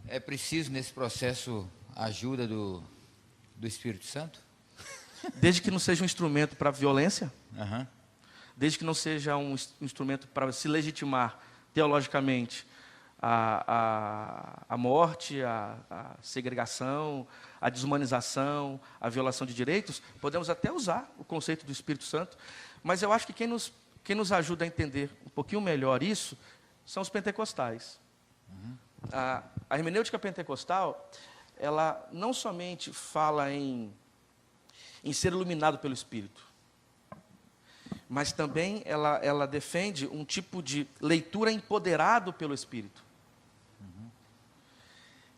É preciso nesse processo a ajuda do Espírito Santo? Desde que não seja um instrumento para violência, Aham. desde que não seja um instrumento para se legitimar teologicamente a morte, a segregação, a desumanização, a violação de direitos, podemos até usar o conceito do Espírito Santo, mas eu acho que quem nos ajuda a entender um pouquinho melhor isso são os pentecostais. A hermenêutica pentecostal, ela não somente fala em ser iluminado pelo Espírito, mas também ela defende um tipo de leitura empoderado pelo Espírito.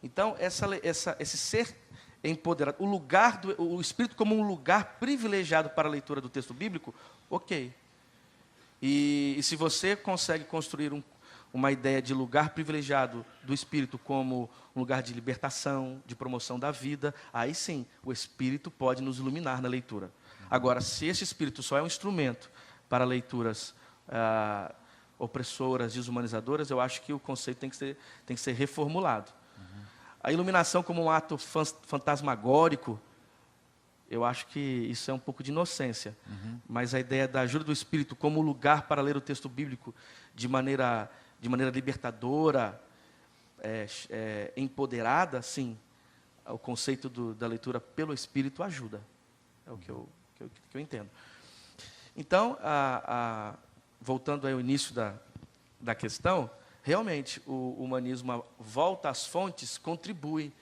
Então, esse ser empoderado, o Espírito como um lugar privilegiado para a leitura do texto bíblico, ok. E se você consegue construir uma ideia de lugar privilegiado do Espírito como um lugar de libertação, de promoção da vida, aí sim, o Espírito pode nos iluminar na leitura. Agora, se esse Espírito só é um instrumento para leituras opressoras, desumanizadoras, eu acho que o conceito tem que ser reformulado. A iluminação como um ato fantasmagórico, eu acho que isso é um pouco de inocência. Mas a ideia da ajuda do Espírito como lugar para ler o texto bíblico de maneira libertadora, empoderada, sim, o conceito da leitura pelo Espírito ajuda. É o que eu entendo. Então, voltando ao início da questão, realmente o humanismo volta às fontes, contribui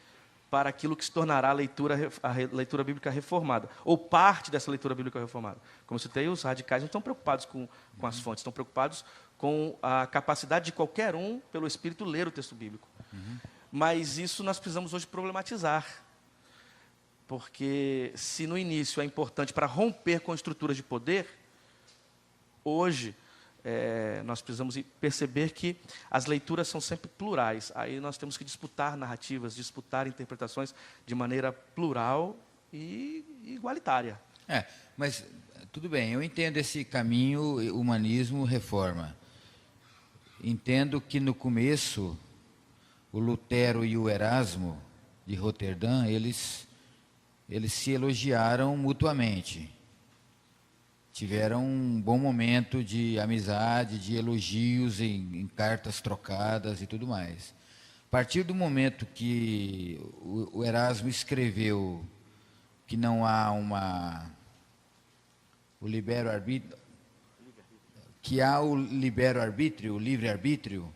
para aquilo que se tornará a leitura bíblica reformada, ou parte dessa leitura bíblica reformada. Como eu citei, os radicais não estão preocupados com as fontes, estão preocupados com a capacidade de qualquer um, pelo Espírito, ler o texto bíblico. Mas isso nós precisamos hoje problematizar. Porque se no início é importante para romper com estruturas de poder, hoje nós precisamos perceber que as leituras são sempre plurais. Aí nós temos que disputar narrativas, disputar interpretações de maneira plural e igualitária. Mas tudo bem, eu entendo esse caminho humanismo reforma. Entendo que no começo o Lutero e o Erasmo de Roterdã, eles se elogiaram mutuamente. Tiveram um bom momento de amizade, de elogios em cartas trocadas e tudo mais. A partir do momento que o Erasmo escreveu que não há o livre-arbítrio, o livre-arbítrio,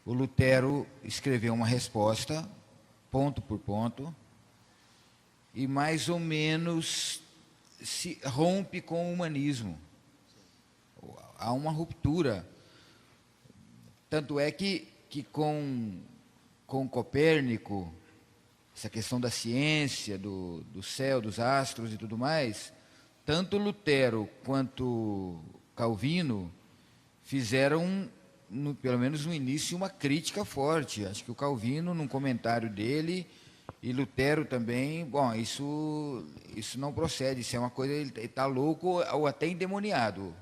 o Lutero escreveu uma resposta, ponto por ponto, e mais ou menos se rompe com o humanismo. Há uma ruptura. Tanto é que com Copérnico, essa questão da ciência, do céu, dos astros e tudo mais, tanto Lutero quanto Calvino fizeram, pelo menos no início, uma crítica forte. Acho que o Calvino, num comentário dele, e Lutero também, bom, isso não procede, isso é uma coisa, ele está louco ou até endemoniado,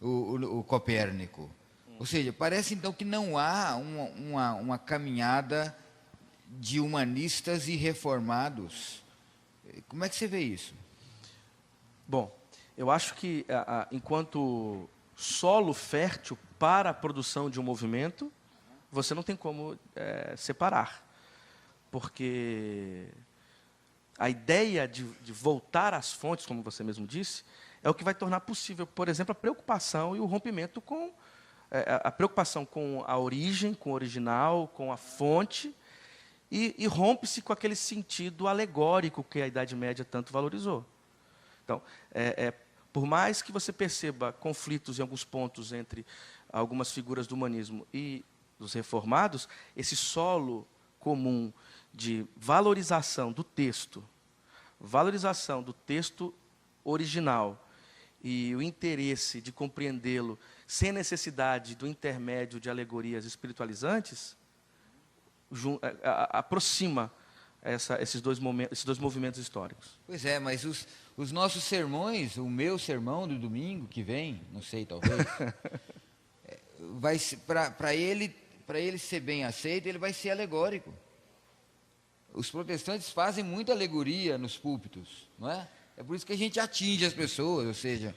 o Copérnico. Ou seja, parece então que não há uma caminhada de humanistas e reformados. Como é que você vê isso? Bom, eu acho que enquanto solo fértil para a produção de um movimento, você não tem como separar. Porque a ideia de voltar às fontes, como você mesmo disse, é o que vai tornar possível, por exemplo, a preocupação e o rompimento com a preocupação com a origem, com o original, com a fonte, e rompe-se com aquele sentido alegórico que a Idade Média tanto valorizou. Então, por mais que você perceba conflitos em alguns pontos entre algumas figuras do humanismo e dos reformados, esse solo comum de valorização do texto original e o interesse de compreendê-lo sem necessidade do intermédio de alegorias espiritualizantes, aproxima esses dois movimentos históricos. Pois é, mas os nossos sermões, o meu sermão do domingo que vem, não sei, talvez, para ele ser bem aceito, ele vai ser alegórico. os protestantes fazem muita alegoria nos púlpitos, não é? É por isso que a gente atinge as pessoas, ou seja,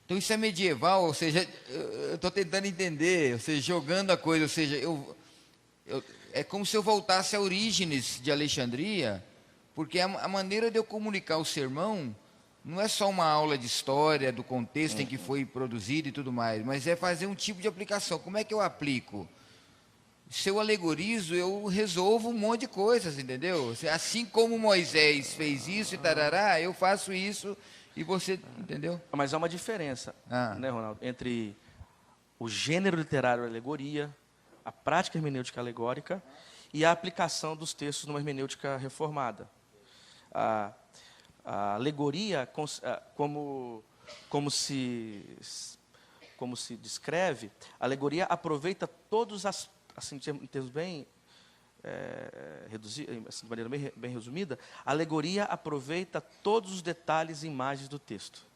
então isso é medieval, ou seja, eu estou tentando entender, ou seja, jogando a coisa, ou seja, é como se eu voltasse a Orígenes de Alexandria, porque a maneira de eu comunicar o sermão não é só uma aula de história, do contexto em que foi produzido e tudo mais, mas é fazer um tipo de aplicação. Como é que eu aplico? Se eu alegorizo, eu resolvo um monte de coisas, entendeu? Assim como Moisés fez isso e tarará, eu faço isso e você, entendeu? Mas há uma diferença, Ah. né, Ronaldo, entre o gênero literário alegoria, a prática hermenêutica alegórica e a aplicação dos textos numa hermenêutica reformada. A alegoria, como se descreve, a alegoria aproveita todos as, assim, em termos bem assim, de maneira bem resumida, a alegoria aproveita todos os detalhes e imagens do texto.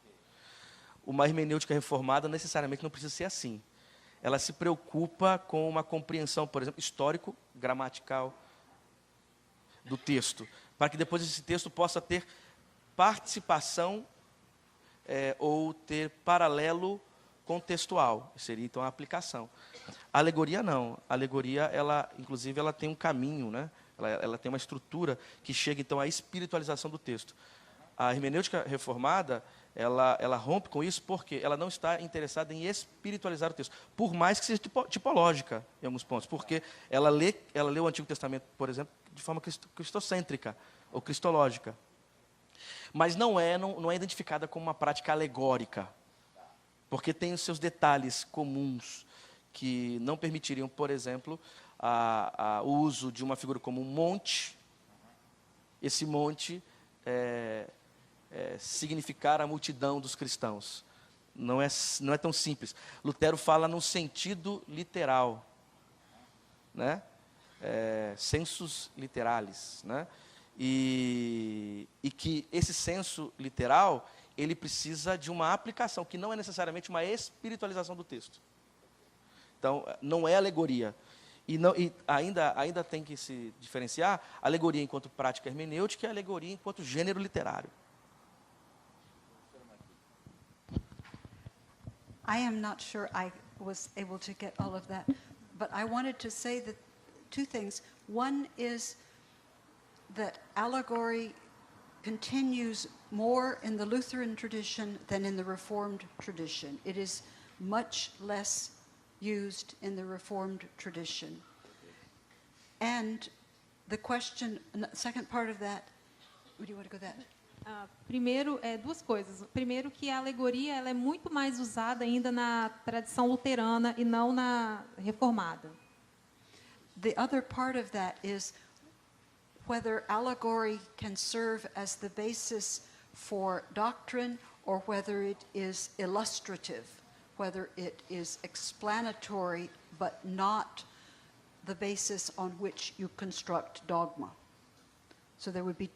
Uma hermenêutica reformada necessariamente não precisa ser assim. Ela se preocupa com uma compreensão, por exemplo, histórico-gramatical do texto, para que depois esse texto possa ter participação ou ter paralelo contextual, seria então a aplicação. A alegoria não. A alegoria, inclusive, ela tem um caminho, né? Ela tem uma estrutura que chega então à espiritualização do texto. A hermenêutica reformada, ela rompe com isso porque ela não está interessada em espiritualizar o texto, por mais que seja tipológica em alguns pontos, porque ela lê o Antigo Testamento, por exemplo, de forma cristocêntrica ou cristológica. Mas não é identificada como uma prática alegórica, porque tem os seus detalhes comuns que não permitiriam, por exemplo, o uso de uma figura como um monte. Esse monte significar a multidão dos cristãos. Não é tão simples. Lutero fala no sentido literal, né? Sensus literalis, né? E que esse senso literal, ele precisa de uma aplicação, que não é necessariamente uma espiritualização do texto. Então, não é alegoria. E ainda tem que se diferenciar a alegoria enquanto prática hermenêutica e a alegoria enquanto gênero literário. I am not sure I was able to get all of that, but I wanted to say that two things. One is that allegory continues more in the Lutheran tradition than in the Reformed tradition. It is much less used in the Reformed tradition. And the second part of that, do you want to go that? Primeiro, duas coisas. Primeiro, que a alegoria ela é muito mais usada ainda na tradição luterana e não na reformada. The other part of that is whether allegory can serve as the basis for doctrine or whether it is illustrative, whether it is explanatory but not the basis on which you construct dogma. So there would be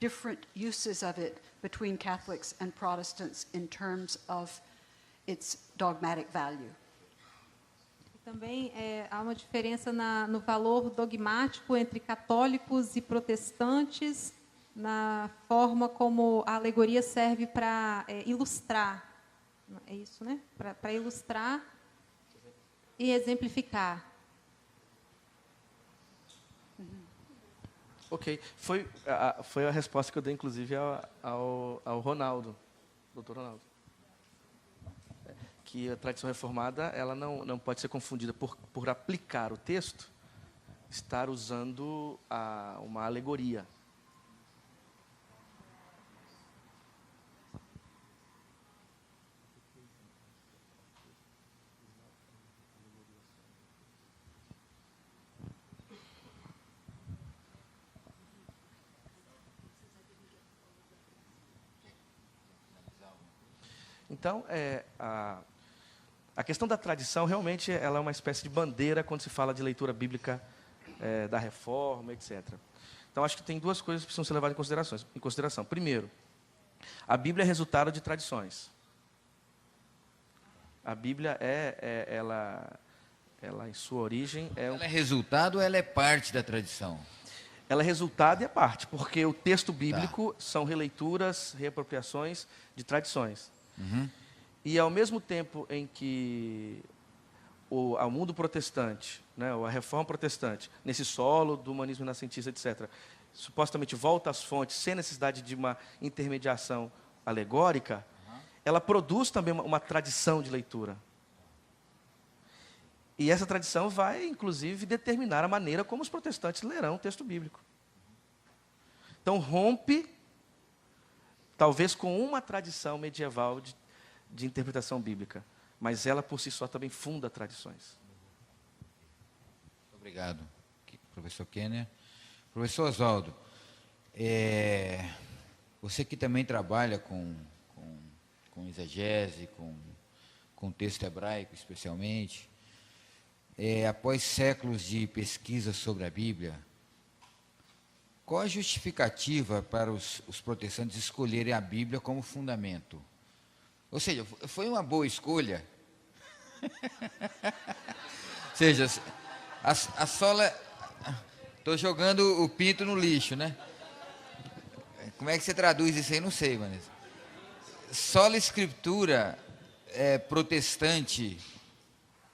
different uses of it between Catholics and Protestants in terms of its dogmatic value. Também há uma diferença no valor dogmático entre católicos e protestantes, na forma como a alegoria serve para ilustrar. É isso, né? Para ilustrar e exemplificar. Ok. Foi a resposta que eu dei, inclusive, ao Ronaldo, doutor Ronaldo. Que a tradição reformada ela não pode ser confundida por aplicar o texto, estar usando uma alegoria. Então, a questão da tradição, realmente, ela é uma espécie de bandeira quando se fala de leitura bíblica da reforma, etc. Então, acho que tem duas coisas que precisam ser levadas em consideração. Primeiro, a Bíblia é resultado de tradições. A Bíblia ela em sua origem... Ela é resultado ou ela é parte da tradição? Ela é resultado e é parte, porque o texto bíblico são releituras, reapropriações de tradições. E ao mesmo tempo em que o mundo protestante, né, ou a reforma protestante, nesse solo do humanismo renascentista, etc., supostamente volta às fontes sem necessidade de uma intermediação alegórica, ela produz também uma tradição de leitura. E essa tradição vai, inclusive, determinar a maneira como os protestantes lerão o texto bíblico. Então, rompe, talvez, com uma tradição medieval de interpretação bíblica, mas ela, por si só, também funda tradições. Obrigado, professor Kenner. Professor Oswaldo, você que também trabalha com exegese, com texto hebraico, especialmente, após séculos de pesquisa sobre a Bíblia, qual a justificativa para os protestantes escolherem a Bíblia como fundamento? Ou seja, foi uma boa escolha? Ou seja, a sola... Estou jogando o pinto no lixo, né? Como é que você traduz isso aí? Não sei, Vanessa. Sola Escritura protestante,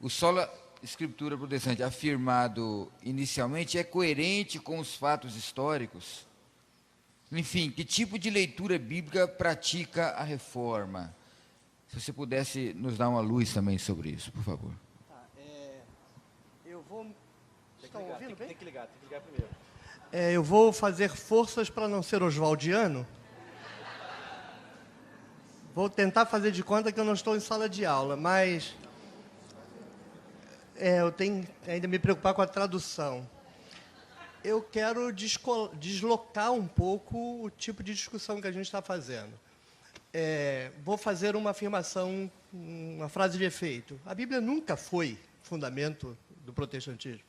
o sola Escritura protestante afirmado inicialmente é coerente com os fatos históricos? Enfim, que tipo de leitura bíblica pratica a reforma? Se você pudesse nos dar uma luz também sobre isso, por favor. Eu vou... Estão ouvindo bem? Tem que ligar primeiro. Eu vou fazer forças para não ser oswaldiano. Vou tentar fazer de conta que eu não estou em sala de aula, mas eu tenho ainda me preocupar com a tradução. Eu quero deslocar um pouco o tipo de discussão que a gente está fazendo. Vou fazer uma afirmação, uma frase de efeito. A Bíblia nunca foi fundamento do protestantismo.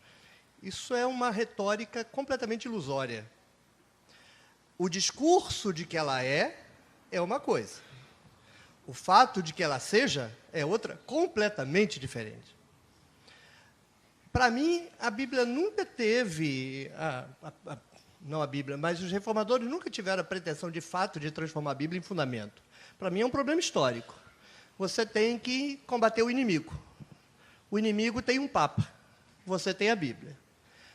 Isso é uma retórica completamente ilusória. O discurso de que ela é uma coisa. O fato de que ela seja é outra, completamente diferente. Para mim, a Bíblia nunca teve, não a Bíblia, mas os reformadores nunca tiveram a pretensão de fato de transformar a Bíblia em fundamento. Para mim é um problema histórico. Você tem que combater o inimigo. O inimigo tem um Papa, você tem a Bíblia.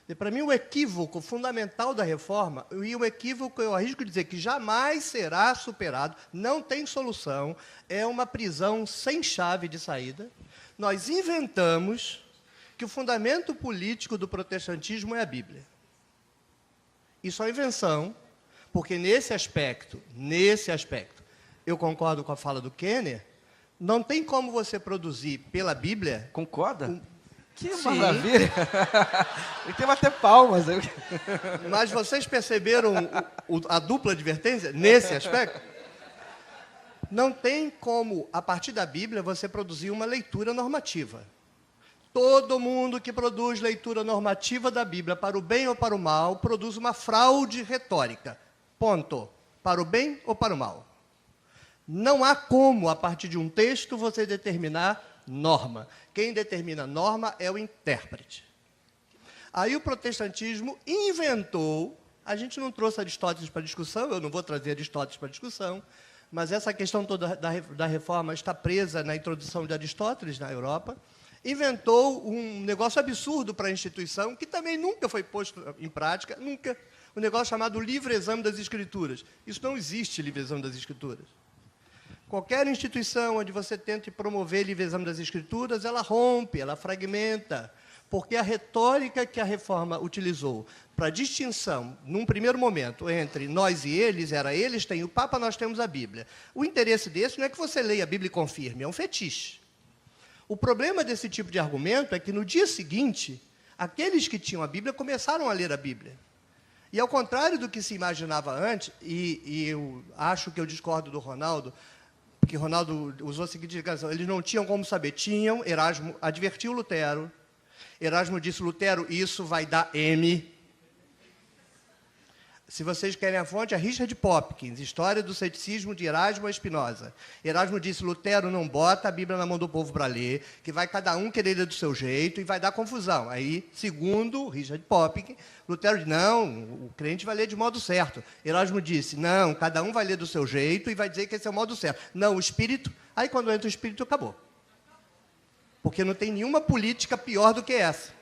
E para mim o equívoco fundamental da reforma, e o equívoco eu arrisco dizer que jamais será superado, não tem solução, é uma prisão sem chave de saída. Nós inventamos que o fundamento político do protestantismo é a Bíblia. Isso é uma invenção, porque nesse aspecto, eu concordo com a fala do Kenner, não tem como você produzir pela Bíblia... Concorda? Que Sim. maravilha! Ele tem até palmas. Mas vocês perceberam a dupla advertência nesse aspecto? Não tem como, a partir da Bíblia, você produzir uma leitura normativa. Todo mundo que produz leitura normativa da Bíblia, para o bem ou para o mal, produz uma fraude retórica. Ponto. Para o bem ou para o mal. Não há como, a partir de um texto, você determinar norma. Quem determina norma é o intérprete. Aí o protestantismo inventou, a gente não trouxe Aristóteles para discussão, eu não vou trazer Aristóteles para discussão, mas essa questão toda da reforma está presa na introdução de Aristóteles na Europa, inventou um negócio absurdo para a instituição, que também nunca foi posto em prática, nunca, um negócio chamado livre exame das Escrituras. Isso não existe, livre exame das Escrituras. Qualquer instituição onde você tente promover livre exame das Escrituras, ela rompe, ela fragmenta, porque a retórica que a reforma utilizou para distinção, num primeiro momento, entre nós e eles, era eles têm o Papa, nós temos a Bíblia. O interesse desse não é que você leia a Bíblia e confirme, é um fetiche. O problema desse tipo de argumento é que, no dia seguinte, aqueles que tinham a Bíblia começaram a ler a Bíblia. E, ao contrário do que se imaginava antes, e eu acho que eu discordo do Ronaldo, porque Ronaldo usou a seguinte explicação, eles não tinham como saber. Tinham, Erasmo advertiu Lutero. Erasmo disse, Lutero, isso vai dar M. Se vocês querem a fonte, é Richard Popkins, História do Ceticismo de Erasmo a Spinoza. Erasmo disse, Lutero não bota a Bíblia na mão do povo para ler, que vai cada um querer ler do seu jeito e vai dar confusão. Aí, segundo Richard Popkins, Lutero disse, não, o crente vai ler de modo certo. Erasmo disse, não, cada um vai ler do seu jeito e vai dizer que esse é o modo certo. Não, o Espírito, aí quando entra o Espírito, acabou. Porque não tem nenhuma política pior do que essa.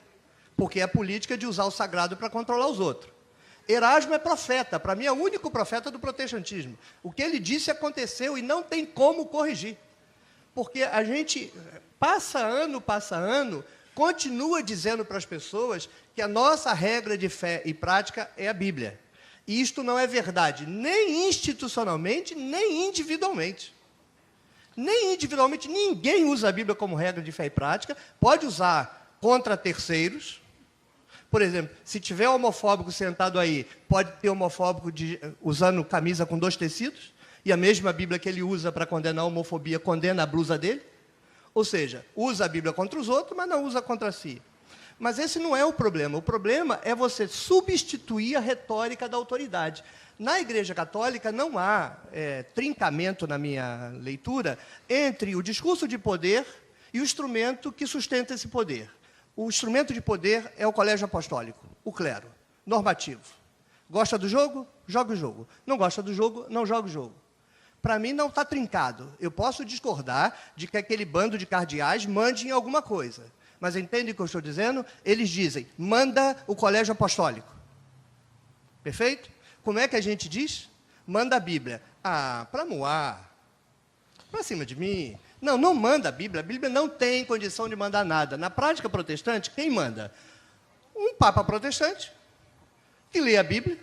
Porque é a política de usar o sagrado para controlar os outros. Erasmo é profeta, para mim é o único profeta do protestantismo. O que ele disse aconteceu e não tem como corrigir. Porque a gente, passa ano, continua dizendo para as pessoas que a nossa regra de fé e prática é a Bíblia. E isto não é verdade, nem institucionalmente, nem individualmente. Nem individualmente, ninguém usa a Bíblia como regra de fé e prática, pode usar contra terceiros. Por exemplo, se tiver homofóbico sentado aí, pode ter homofóbico usando camisa com 2 tecidos, e a mesma Bíblia que ele usa para condenar a homofobia condena a blusa dele. Ou seja, usa a Bíblia contra os outros, mas não usa contra si. Mas esse não é o problema. O problema é você substituir a retórica da autoridade. Na Igreja Católica não há trincamento, na minha leitura, entre o discurso de poder e o instrumento que sustenta esse poder. O instrumento de poder é o colégio apostólico, o clero, normativo. Gosta do jogo? Joga o jogo. Não gosta do jogo? Não joga o jogo. Para mim, não está trincado. Eu posso discordar de que aquele bando de cardeais mande em alguma coisa. Mas entende o que eu estou dizendo? Eles dizem, manda o colégio apostólico. Perfeito? Como é que a gente diz? Manda a Bíblia. Ah, para moar. Para cima de mim. Não, não manda a Bíblia não tem condição de mandar nada. Na prática protestante, quem manda? Um papa protestante, que lê a Bíblia,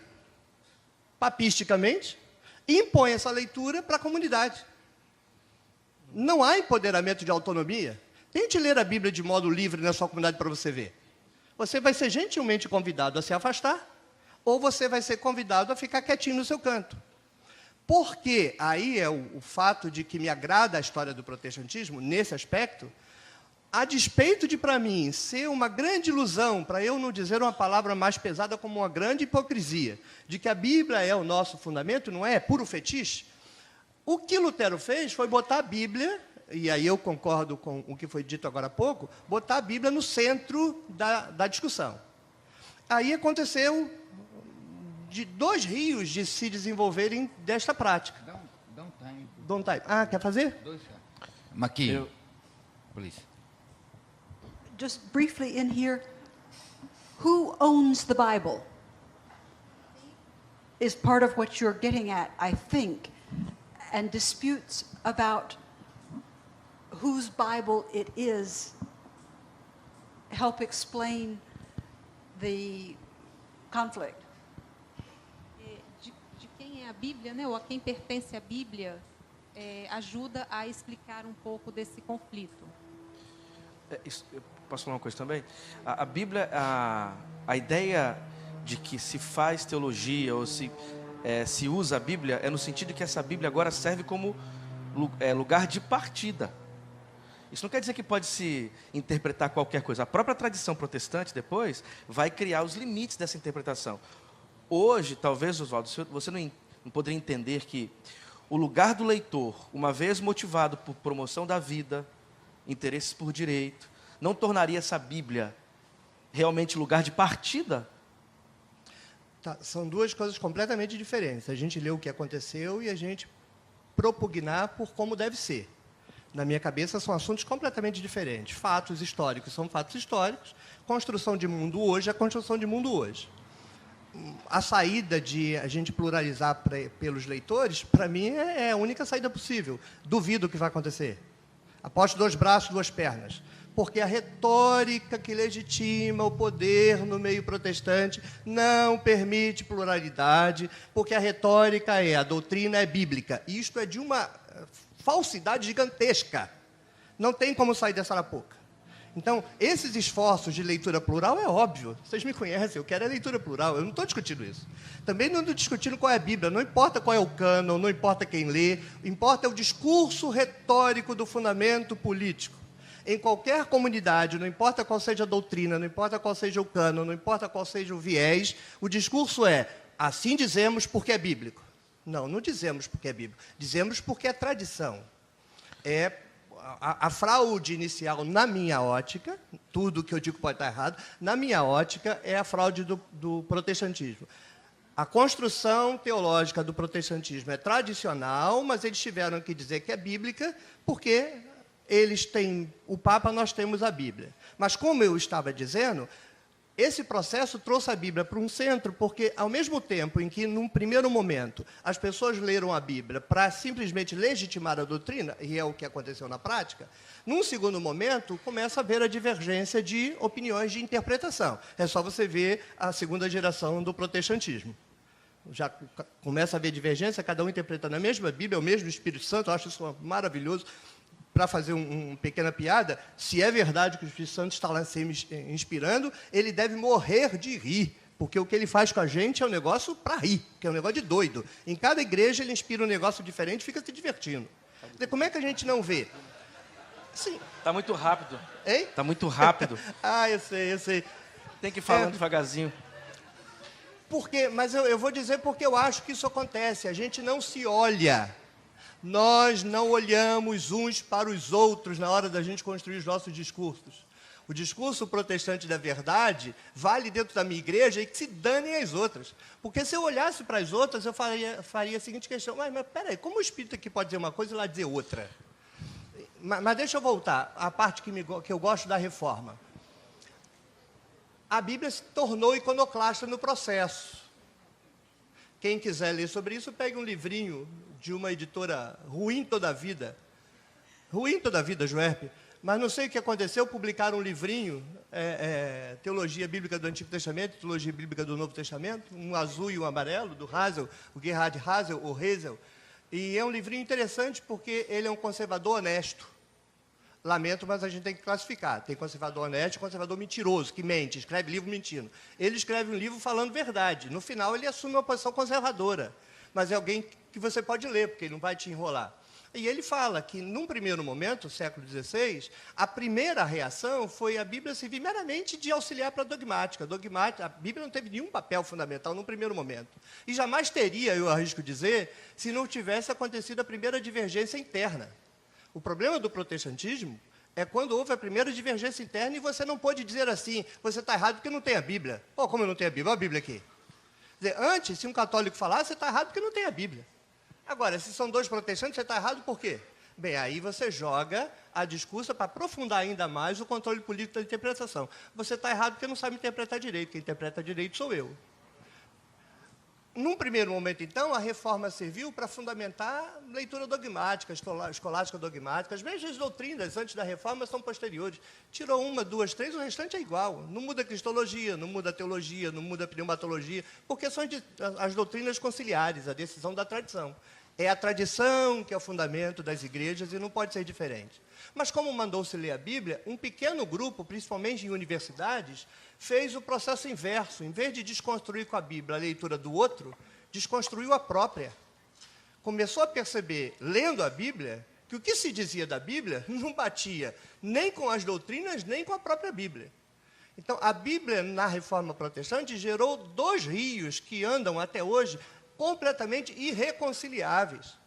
papisticamente, e impõe essa leitura para a comunidade. Não há empoderamento de autonomia. Tente ler a Bíblia de modo livre na sua comunidade para você ver. Você vai ser gentilmente convidado a se afastar, ou você vai ser convidado a ficar quietinho no seu canto. Porque aí é o fato de que me agrada a história do protestantismo, nesse aspecto, a despeito de, para mim, ser uma grande ilusão, para eu não dizer uma palavra mais pesada como uma grande hipocrisia, de que a Bíblia é o nosso fundamento, não é puro fetiche, o que Lutero fez foi botar a Bíblia, e aí eu concordo com o que foi dito agora há pouco, botar a Bíblia no centro da discussão. Aí aconteceu de 2 rios de se desenvolverem desta prática. Don't time. Ah, quer fazer? Maqui, please. Just briefly in here, who owns the Bible? Is part of what you're getting at, I think. And disputes about whose Bible it is help explain the conflict. De quem é a Bíblia, né, ou a quem pertence a Bíblia, ajuda a explicar um pouco desse conflito. Eu posso falar uma coisa também? A Bíblia, a ideia de que se faz teologia ou se usa a Bíblia é no sentido de que essa Bíblia agora serve como lugar de partida. Isso não quer dizer que pode se interpretar qualquer coisa. A própria tradição protestante, depois, vai criar os limites dessa interpretação. Hoje, talvez, Oswaldo, você não poderia entender que o lugar do leitor, uma vez motivado por promoção da vida, interesses por direito, não tornaria essa Bíblia realmente lugar de partida? Tá, são 2 coisas completamente diferentes. A gente lê o que aconteceu e a gente propugnar por como deve ser. Na minha cabeça, são assuntos completamente diferentes. Fatos históricos são fatos históricos. Construção de mundo hoje é construção de mundo hoje. A saída de a gente pluralizar pelos leitores, para mim, é a única saída possível. Duvido que vai acontecer. Aposto 2 braços, 2 pernas. Porque a retórica que legitima o poder no meio protestante não permite pluralidade, porque a retórica a doutrina é bíblica. E isto é de uma falsidade gigantesca. Não tem como sair dessa arapuca. Então, esses esforços de leitura plural é óbvio. Vocês me conhecem, eu quero a leitura plural. Eu não estou discutindo isso. Também não estou discutindo qual é a Bíblia. Não importa qual é o cânon, não importa quem lê. Importa o discurso retórico do fundamento político. Em qualquer comunidade, não importa qual seja a doutrina, não importa qual seja o cânon, não importa qual seja o viés, o discurso é: assim dizemos porque é bíblico. Não, não dizemos porque é bíblico. Dizemos porque é tradição. É a fraude inicial, na minha ótica, tudo que eu digo pode estar errado, na minha ótica, é a fraude do protestantismo. A construção teológica do protestantismo é tradicional, mas eles tiveram que dizer que é bíblica, porque eles têm o Papa, nós temos a Bíblia. Mas, como eu estava dizendo, esse processo trouxe a Bíblia para um centro, porque, ao mesmo tempo em que, num primeiro momento, as pessoas leram a Bíblia para simplesmente legitimar a doutrina, e é o que aconteceu na prática, num segundo momento, começa a haver a divergência de opiniões de interpretação. É só você ver a segunda geração do protestantismo. Já começa a haver divergência, cada um interpretando a mesma Bíblia, o mesmo Espírito Santo, eu acho isso maravilhoso. Para fazer uma pequena piada, se é verdade que o Espírito Santo está lá se inspirando, ele deve morrer de rir, porque o que ele faz com a gente é um negócio para rir, que é um negócio de doido. Em cada igreja ele inspira um negócio diferente e fica se divertindo. Como é que a gente não vê? Sim. Está muito rápido. Hein? Está muito rápido. Ah, eu sei. Tem que ir falando devagarzinho. Mas eu vou dizer porque eu acho que isso acontece. A gente não se olha. Nós não olhamos uns para os outros na hora da gente construir os nossos discursos. O discurso protestante da verdade vale dentro da minha igreja e que se danem as outras. Porque se eu olhasse para as outras, eu faria a seguinte questão. Mas peraí, como o Espírito aqui pode dizer uma coisa e lá dizer outra? Mas deixa eu voltar à parte que eu gosto da reforma. A Bíblia se tornou iconoclasta no processo. Quem quiser ler sobre isso, pegue um livrinho de uma editora ruim toda a vida. Ruim toda a vida, Juerp. Mas não sei o que aconteceu, publicaram um livrinho, Teologia Bíblica do Antigo Testamento, Teologia Bíblica do Novo Testamento, um azul e um amarelo, do Hazel, o Gerhard Hazel, ou Hazel. E é um livrinho interessante porque ele é um conservador honesto. Lamento, mas a gente tem que classificar. Tem conservador honesto e conservador mentiroso, que mente, escreve livro mentindo. Ele escreve um livro falando verdade. No final, ele assume uma posição conservadora. Mas é alguém que você pode ler, porque ele não vai te enrolar. E ele fala que, num primeiro momento, século XVI, a primeira reação foi a Bíblia servir meramente de auxiliar para a dogmática. A Bíblia não teve nenhum papel fundamental num primeiro momento. E jamais teria, eu arrisco dizer, se não tivesse acontecido a primeira divergência interna. O problema do protestantismo é quando houve a primeira divergência interna e você não pode dizer assim, você está errado porque não tem a Bíblia. Pô, como eu não tenho a Bíblia? Olha a Bíblia aqui. Quer dizer, antes, se um católico falasse, você está errado porque não tem a Bíblia. Agora, se são dois protestantes, você está errado por quê? Bem, aí você joga a discurso para aprofundar ainda mais o controle político da interpretação. Você está errado porque não sabe interpretar direito. Quem interpreta direito sou eu. Num primeiro momento, então, a reforma serviu para fundamentar leitura dogmática, escolástica dogmática. As mesmas doutrinas antes da reforma são posteriores. Tirou uma, duas, três, o restante é igual. Não muda a cristologia, não muda a teologia, não muda a pneumatologia, porque são as doutrinas conciliares, a decisão da tradição. É a tradição que é o fundamento das igrejas e não pode ser diferente. Mas como mandou-se ler a Bíblia, um pequeno grupo, principalmente em universidades, fez o processo inverso. Em vez de desconstruir com a Bíblia a leitura do outro, desconstruiu a própria. Começou a perceber, lendo a Bíblia, que o que se dizia da Bíblia não batia nem com as doutrinas, nem com a própria Bíblia. Então, a Bíblia, na Reforma Protestante, gerou dois rios que andam até hoje completamente irreconciliáveis,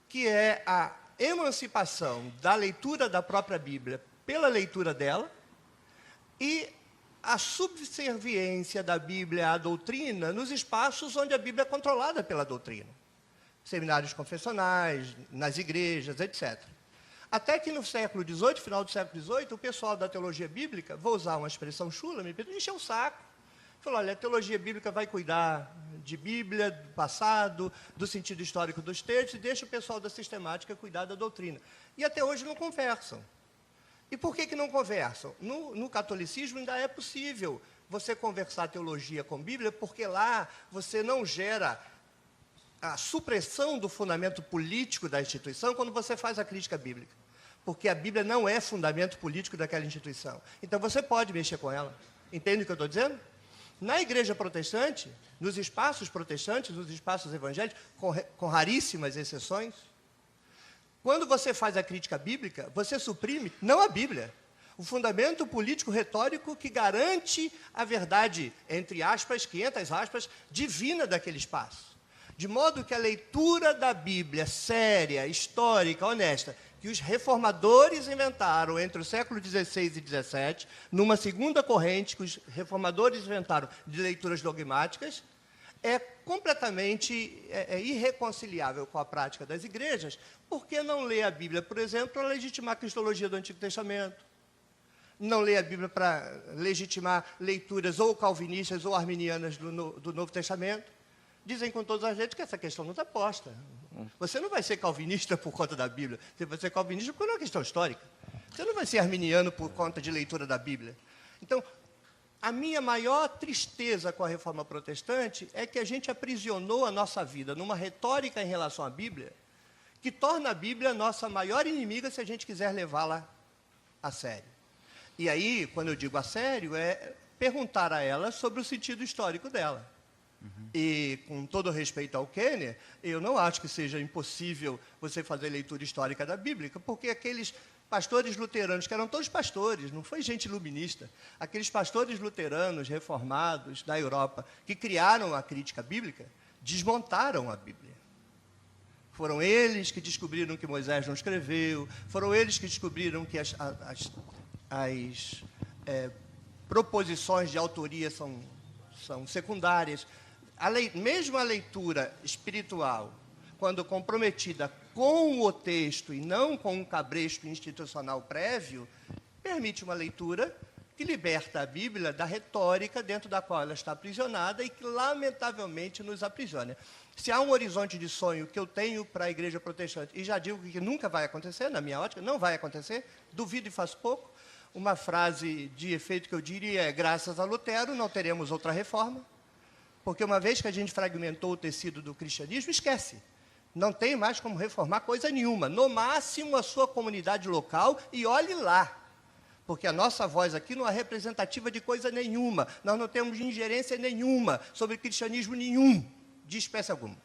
que é a emancipação da leitura da própria Bíblia pela leitura dela e a subserviência da Bíblia à doutrina nos espaços onde a Bíblia é controlada pela doutrina. Seminários confessionais, nas igrejas, etc. Até que no século XVIII, final do século XVIII, o pessoal da teologia bíblica, vou usar uma expressão chula, me encheu o saco. Falou, olha, a teologia bíblica vai cuidar de Bíblia, do passado, do sentido histórico dos textos, e deixa o pessoal da sistemática cuidar da doutrina. E até hoje não conversam. E por que não conversam? No catolicismo ainda é possível você conversar teologia com Bíblia, porque lá você não gera a supressão do fundamento político da instituição quando você faz a crítica bíblica. Porque a Bíblia não é fundamento político daquela instituição. Então você pode mexer com ela. Entende o que eu estou dizendo? Na igreja protestante, nos espaços protestantes, nos espaços evangélicos, com raríssimas exceções, quando você faz a crítica bíblica, você suprime, não a Bíblia, O fundamento político-retórico que garante a verdade, entre aspas, 500 aspas, divina daquele espaço. De modo que a leitura da Bíblia séria, histórica, honesta, que os reformadores inventaram entre o século XVI e XVII, numa segunda corrente que os reformadores inventaram de leituras dogmáticas, é completamente irreconciliável com a prática das igrejas. Por que não ler a Bíblia, por exemplo, para legitimar a cristologia do Antigo Testamento? Não ler a Bíblia para legitimar leituras ou calvinistas ou arminianas do Novo Testamento? Dizem com todas as letras que essa questão não está posta. Você não vai ser calvinista por conta da Bíblia. Você vai ser calvinista por uma questão histórica. Você não vai ser arminiano por conta de leitura da Bíblia. Então, a minha maior tristeza com a reforma protestante é que a gente aprisionou a nossa vida numa retórica em relação à Bíblia que torna a Bíblia a nossa maior inimiga se a gente quiser levá-la a sério. E aí, quando eu digo a sério, é perguntar a ela sobre o sentido histórico dela. E, com todo respeito ao Kenner, eu não acho que seja impossível você fazer leitura histórica da Bíblia, porque aqueles pastores luteranos, que eram todos pastores, não foi gente iluminista, aqueles pastores luteranos reformados da Europa, que criaram a crítica bíblica, desmontaram a Bíblia. Foram eles que descobriram que Moisés não escreveu, foram eles que descobriram que as proposições de autoria são secundárias. Mesmo a leitura espiritual, quando comprometida com o texto e não com um cabresto institucional prévio, permite uma leitura que liberta a Bíblia da retórica dentro da qual ela está aprisionada e que, lamentavelmente, nos aprisiona. Se há um horizonte de sonho que eu tenho para a igreja protestante, e já digo que nunca vai acontecer, na minha ótica, não vai acontecer, duvido e faço pouco, uma frase de efeito que eu diria é: graças a Lutero não teremos outra reforma, porque uma vez que a gente fragmentou o tecido do cristianismo, esquece. Não tem mais como reformar coisa nenhuma. No máximo, a sua comunidade local, e olhe lá. Porque a nossa voz aqui não é representativa de coisa nenhuma. Nós não temos ingerência nenhuma sobre cristianismo nenhum, de espécie alguma.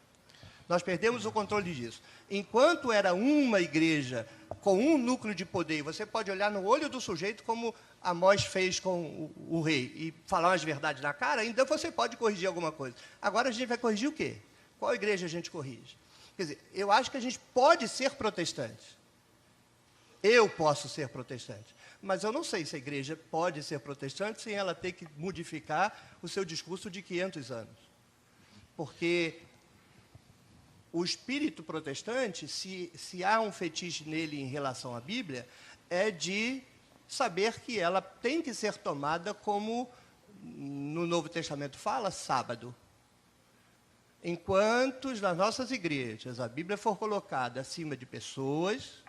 Nós perdemos o controle disso. Enquanto era uma igreja com um núcleo de poder, e você pode olhar no olho do sujeito como Amós fez com o rei, e falar umas verdades na cara, ainda você pode corrigir alguma coisa. Agora a gente vai corrigir o quê? Qual igreja a gente corrige? Quer dizer, eu acho que a gente pode ser protestante. Eu posso ser protestante. Mas eu não sei se a igreja pode ser protestante sem ela ter que modificar o seu discurso de 500 anos. Porque o espírito protestante, se há um fetiche nele em relação à Bíblia, é de saber que ela tem que ser tomada como, no Novo Testamento fala, sábado. Enquanto nas nossas igrejas a Bíblia for colocada acima de pessoas,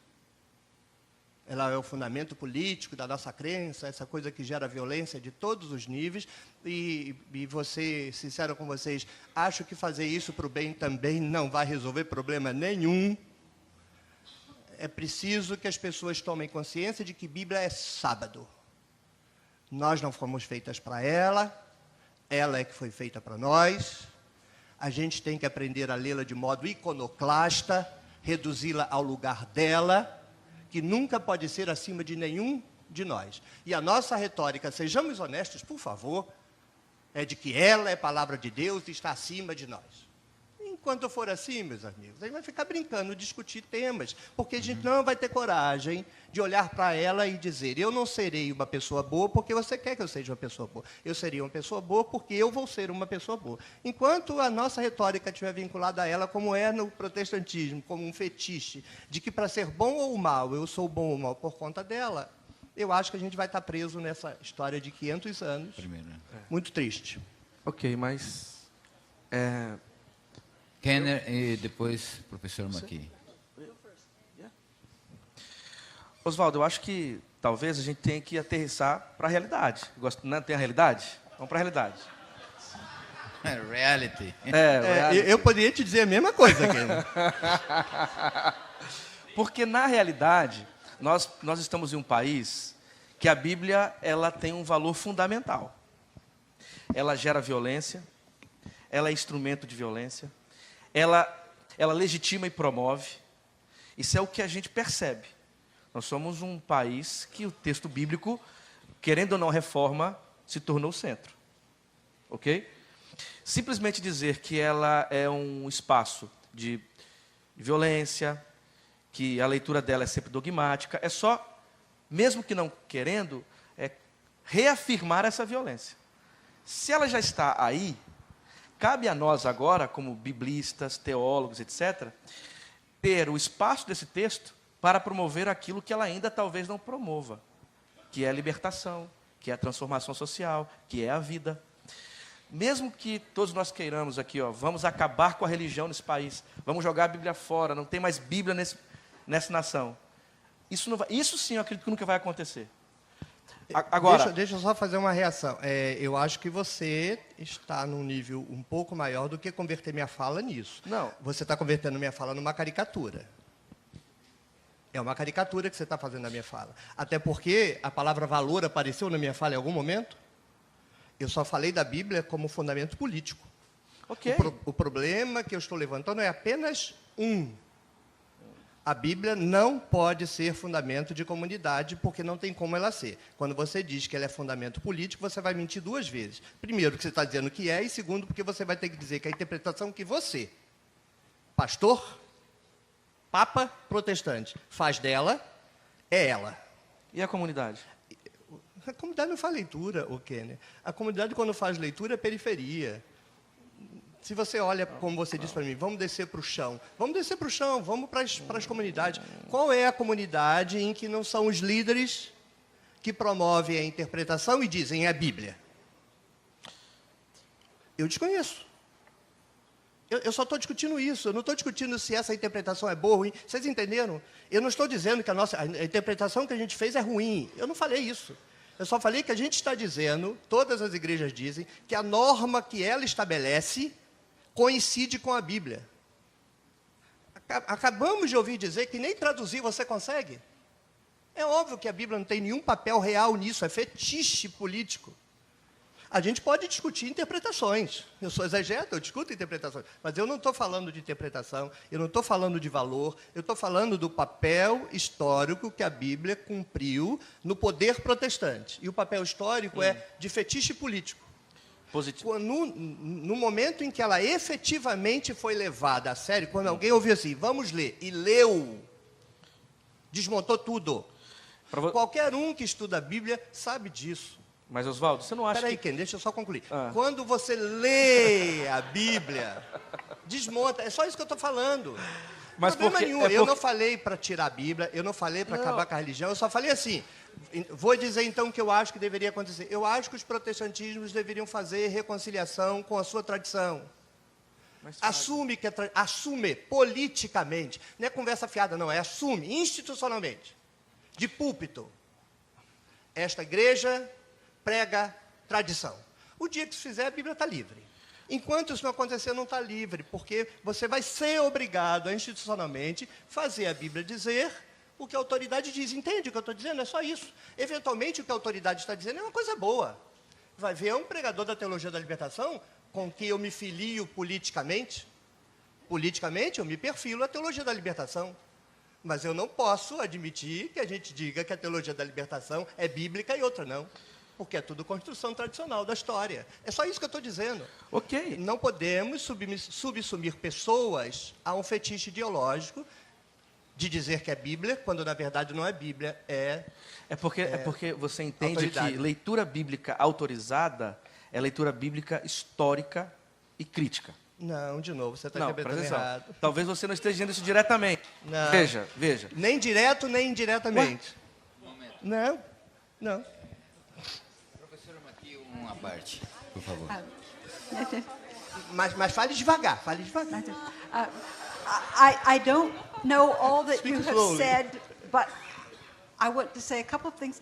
ela é o fundamento político da nossa crença, essa coisa que gera violência de todos os níveis, e vou ser sincero com vocês, acho que fazer isso para o bem também não vai resolver problema nenhum. É preciso que as pessoas tomem consciência de que Bíblia é sábado. Nós não fomos feitas para ela é que foi feita para nós. A gente tem que aprender a lê-la de modo iconoclasta, reduzi-la ao lugar dela, que nunca pode ser acima de nenhum de nós. E a nossa retórica, sejamos honestos, por favor, é de que ela é palavra de Deus e está acima de nós. Enquanto for assim, meus amigos, a gente vai ficar brincando, discutir temas, porque a gente não vai ter coragem de olhar para ela e dizer: eu não serei uma pessoa boa porque você quer que eu seja uma pessoa boa. Eu seria uma pessoa boa porque eu vou ser uma pessoa boa. Enquanto a nossa retórica estiver vinculada a ela, como é no protestantismo, como um fetiche, de que para ser bom ou mal, eu sou bom ou mal por conta dela, eu acho que a gente vai estar preso nessa história de 500 anos. Primeiro, né? Muito triste. Ok, mas... Kenner e depois o professor Maqui. Oswaldo, eu acho que talvez a gente tenha que aterrissar para a realidade. Não tem a realidade? Vamos para a realidade. Reality. Reality. Eu poderia te dizer a mesma coisa, Kenner. Porque, na realidade, nós estamos em um país que a Bíblia ela tem um valor fundamental. Ela gera violência, ela é instrumento de violência, ela legitima e promove. Isso é o que a gente percebe. Nós somos um país que o texto bíblico, querendo ou não reforma, se tornou o centro. Ok? Simplesmente dizer que ela é um espaço de violência, que a leitura dela é sempre dogmática, é só, mesmo que não querendo, reafirmar essa violência. Se ela já está aí, cabe a nós agora, como biblistas, teólogos, etc., ter o espaço desse texto para promover aquilo que ela ainda talvez não promova, que é a libertação, que é a transformação social, que é a vida. Mesmo que todos nós queiramos aqui, vamos acabar com a religião nesse país, vamos jogar a Bíblia fora, não tem mais Bíblia nessa nação. Isso sim eu acredito que nunca vai acontecer. Agora, deixa eu só fazer uma reação. Eu acho que você está num nível um pouco maior do que converter minha fala nisso. Não. Você está convertendo minha fala numa caricatura. É uma caricatura que você está fazendo na minha fala. Até porque a palavra valor apareceu na minha fala em algum momento. Eu só falei da Bíblia como fundamento político. ok. O problema que eu estou levantando é apenas um. A Bíblia não pode ser fundamento de comunidade, porque não tem como ela ser. Quando você diz que ela é fundamento político, você vai mentir duas vezes. Primeiro, que você está dizendo que é, e segundo, porque você vai ter que dizer que a interpretação que você, pastor, papa, protestante, faz dela, é ela. E a comunidade? A comunidade não faz leitura, o Kenner. A comunidade, quando faz leitura, é periferia. Se você olha, como você disse para mim, vamos descer para o chão. Vamos descer para o chão, vamos para as comunidades. Qual é a comunidade em que não são os líderes que promovem a interpretação e dizem é a Bíblia? Eu desconheço. Eu só estou discutindo isso. Eu não estou discutindo se essa interpretação é boa ou ruim. Vocês entenderam? Eu não estou dizendo que a interpretação que a gente fez é ruim. Eu não falei isso. Eu só falei que a gente está dizendo, todas as igrejas dizem, que a norma que ela estabelece coincide com a Bíblia. Acabamos de ouvir dizer que nem traduzir você consegue. É óbvio que a Bíblia não tem nenhum papel real nisso, é fetiche político. A gente pode discutir interpretações. Eu sou exegeta, eu discuto interpretações. Mas eu não estou falando de interpretação, eu não estou falando de valor, eu estou falando do papel histórico que a Bíblia cumpriu no poder protestante. E o papel histórico é de fetiche político. Positivo. No momento em que ela efetivamente foi levada a sério, quando alguém ouviu assim, vamos ler, e leu, desmontou tudo. Qualquer um que estuda a Bíblia sabe disso. Mas, Oswaldo, você não acha Espera aí, que... Ken, deixa eu só concluir. Quando você lê a Bíblia, desmonta. É só isso que eu estou falando. Mas problema porque, nenhum. Eu não falei para tirar a Bíblia, eu não falei para acabar com a religião, eu só falei assim. Vou dizer então o que eu acho que deveria acontecer. Eu acho que os protestantismos deveriam fazer reconciliação com a sua tradição. Assume politicamente. Não é conversa fiada, não. É assume institucionalmente. De púlpito. Esta igreja prega tradição. O dia que isso fizer, a Bíblia está livre. Enquanto isso não acontecer, não está livre, porque você vai ser obrigado a institucionalmente fazer a Bíblia dizer o que a autoridade diz. Entende o que eu estou dizendo? É só isso. Eventualmente, o que a autoridade está dizendo é uma coisa boa. Vai ver um pregador da teologia da libertação com que eu me filio politicamente. Politicamente, eu me perfilo à teologia da libertação. Mas eu não posso admitir que a gente diga que a teologia da libertação é bíblica e outra não. Porque é tudo construção tradicional da história. É só isso que eu estou dizendo. Ok. Não podemos subsumir pessoas a um fetiche ideológico de dizer que é Bíblia, quando na verdade não é Bíblia, é porque você entende autoridade. que leitura bíblica autorizada é leitura bíblica histórica e crítica. Não, de novo, você está Não, interpretando presta atenção. errado. Talvez você não esteja dizendo isso diretamente. Não. Veja. Nem direto, nem indiretamente. Não. Professor Maqui, uma parte, por favor. Mas fale devagar, I don't know all that Speak you have slowly. said, but I want to say a couple of things.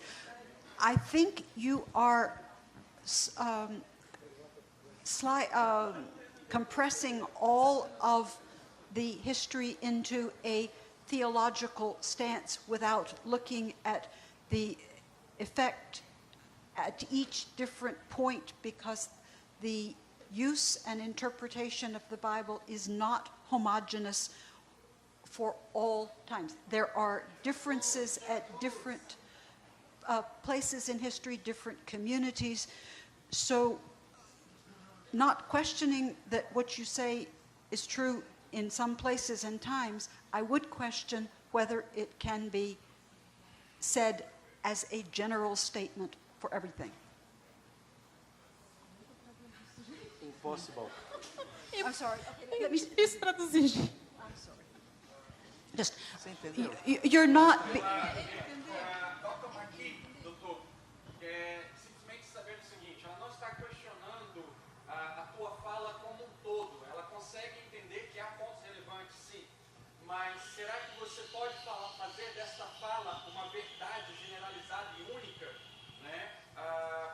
I think you are compressing all of the history into a theological stance without looking at the effect at each different point, because the use and interpretation of the Bible is not homogeneous for all times. There are differences at different places in history, different communities. So, not questioning that what you say is true in some places and times, I would question whether it can be said as a general statement for everything. Impossible. I'm sorry. Okay, let me. Difícil traduzir. I'm sorry. Just. Você entendeu? You're not. Toca aqui, doutor, simplesmente saber o seguinte, ela não está questionando a tua fala como um todo, ela consegue entender que há pontos relevantes, sim, mas será que você pode fazer desta fala uma verdade generalizada e única? Né?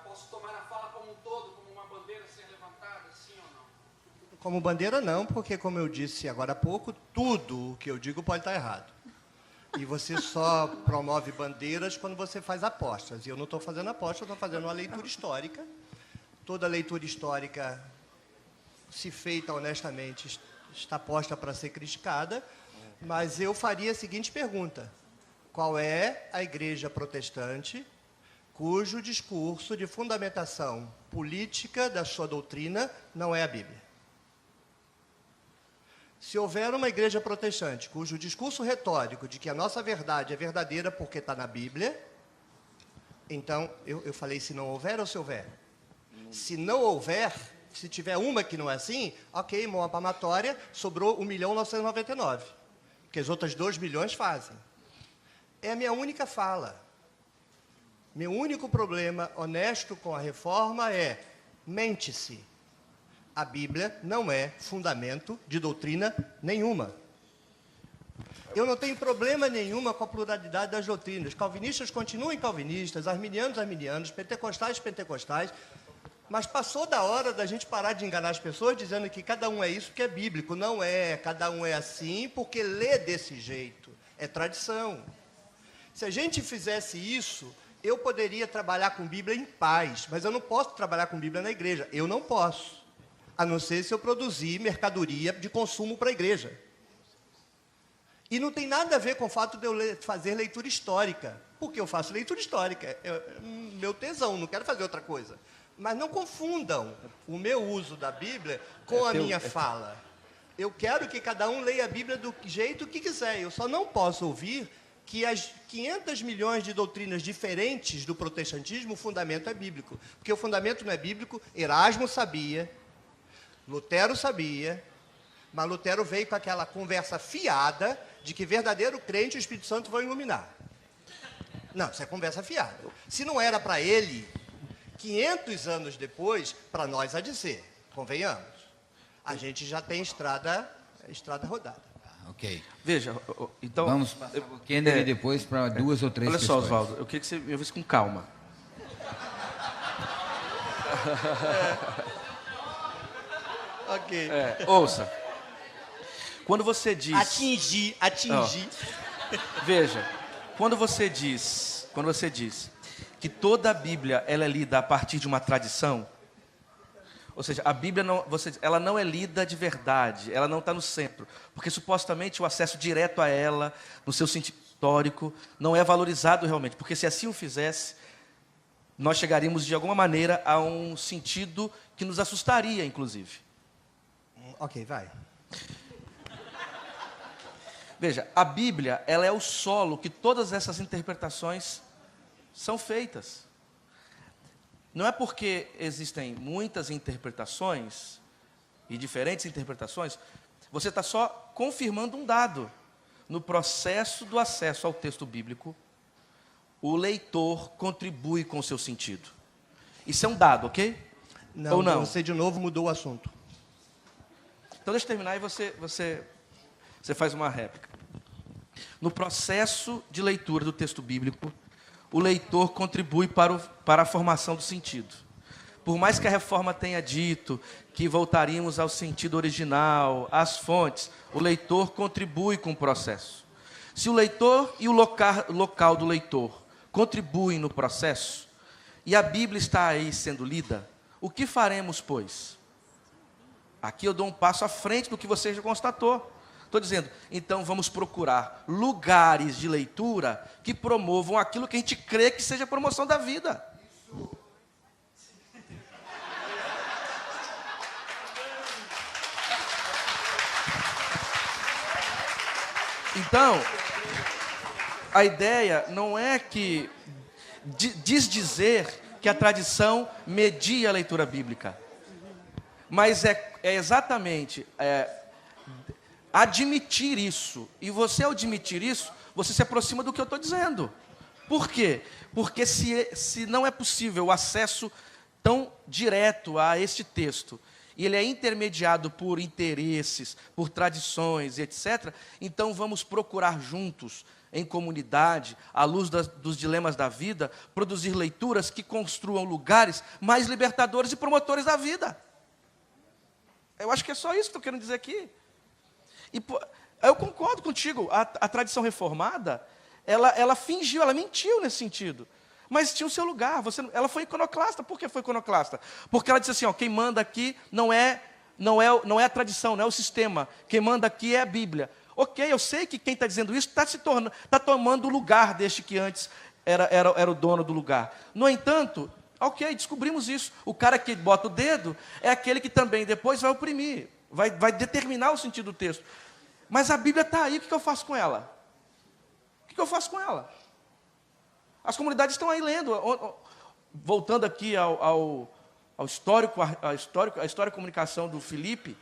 Posso tomar a fala como um todo, como uma bandeira a ser levantada, sim ou não? Como bandeira não, porque como eu disse agora há pouco, tudo o que eu digo pode estar errado. E você só promove bandeiras quando você faz apostas. E eu não estou fazendo aposta, eu estou fazendo uma leitura histórica. Toda leitura histórica, se feita honestamente, está posta para ser criticada. Mas eu faria a seguinte pergunta: qual é a igreja protestante cujo discurso de fundamentação política da sua doutrina não é a Bíblia? Se houver uma igreja protestante cujo discurso retórico de que a nossa verdade é verdadeira porque está na Bíblia, então, eu falei se não houver ou se houver? Se não houver, se tiver uma que não é assim, ok, uma palmatória, sobrou 1.999.000, porque as outras 2 milhões fazem. É a minha única fala. Meu único problema honesto com a reforma é, mente-se. A Bíblia não é fundamento de doutrina nenhuma. Eu não tenho problema nenhuma com a pluralidade das doutrinas. Calvinistas continuem calvinistas, arminianos, pentecostais, mas passou da hora da gente parar de enganar as pessoas dizendo que cada um é isso que é bíblico. Não é, cada um é assim porque lê desse jeito. É tradição. Se a gente fizesse isso, eu poderia trabalhar com Bíblia em paz, mas eu não posso trabalhar com Bíblia na igreja. Eu não posso. A não ser se eu produzir mercadoria de consumo para a igreja. E não tem nada a ver com o fato de eu fazer leitura histórica, porque eu faço leitura histórica, é meu tesão, não quero fazer outra coisa. Mas não confundam o meu uso da Bíblia com a minha fala. Eu quero que cada um leia a Bíblia do jeito que quiser, eu só não posso ouvir que as 500 milhões de doutrinas diferentes do protestantismo, o fundamento é bíblico. Porque o fundamento não é bíblico, Erasmo sabia, Lutero sabia, mas Lutero veio com aquela conversa fiada de que verdadeiro crente o Espírito Santo vai iluminar. Não, isso é conversa fiada. Se não era para ele, 500 anos depois, para nós há de ser, convenhamos. A gente já tem estrada rodada. Ok. Veja, então... Vamos passar o Kennedy depois para 2 ou 3 Olha questões. só, Oswaldo, eu queria que você me ouvisse com calma. Ok. Ouça. Quando você diz... Atingir. Veja, quando você diz que toda a Bíblia ela é lida a partir de uma tradição, ou seja, a Bíblia ela não é lida de verdade, ela não está no centro, porque supostamente o acesso direto a ela, no seu sentido histórico, não é valorizado realmente, porque se assim o fizesse, nós chegaríamos de alguma maneira a um sentido que nos assustaria, inclusive. Ok, vai. Veja, a Bíblia, ela é o solo que todas essas interpretações são feitas. Não é porque existem muitas interpretações e diferentes interpretações, você está só confirmando um dado. No processo do acesso ao texto bíblico, o leitor contribui com o seu sentido. Isso é um dado, ok? Não, ou não? Você de novo mudou o assunto. Então deixa eu terminar e você faz uma réplica. No processo de leitura do texto bíblico, o leitor contribui para a formação do sentido. Por mais que a reforma tenha dito que voltaríamos ao sentido original, às fontes, o leitor contribui com o processo. Se o leitor e o local do leitor contribuem no processo, e a Bíblia está aí sendo lida, o que faremos, pois? Aqui eu dou um passo à frente do que você já constatou. Estou dizendo, então vamos procurar lugares de leitura que promovam aquilo que a gente crê que seja a promoção da vida. Então, a ideia não é que dizer que a tradição media a leitura bíblica, mas é exatamente admitir isso. E você, ao admitir isso, você se aproxima do que eu estou dizendo. Por quê? Porque se não é possível o acesso tão direto a este texto, e ele é intermediado por interesses, por tradições, etc., então vamos procurar juntos, em comunidade, à luz dos dilemas da vida, produzir leituras que construam lugares mais libertadores e promotores da vida. Eu acho que é só isso que eu estou querendo dizer aqui. E eu concordo contigo, a tradição reformada, ela fingiu, ela mentiu nesse sentido. Mas tinha o seu lugar. Ela foi iconoclasta. Por que foi iconoclasta? Porque ela disse assim, quem manda aqui não é a tradição, não é o sistema. Quem manda aqui é a Bíblia. Ok, eu sei que quem está dizendo isso está tomando o lugar deste que antes era o dono do lugar. No entanto, ok, descobrimos isso. O cara que bota o dedo é aquele que também depois vai oprimir, vai determinar o sentido do texto. Mas a Bíblia está aí, o que eu faço com ela? O que eu faço com ela? As comunidades estão aí lendo. Voltando aqui ao histórico, a história e comunicação do Filipe,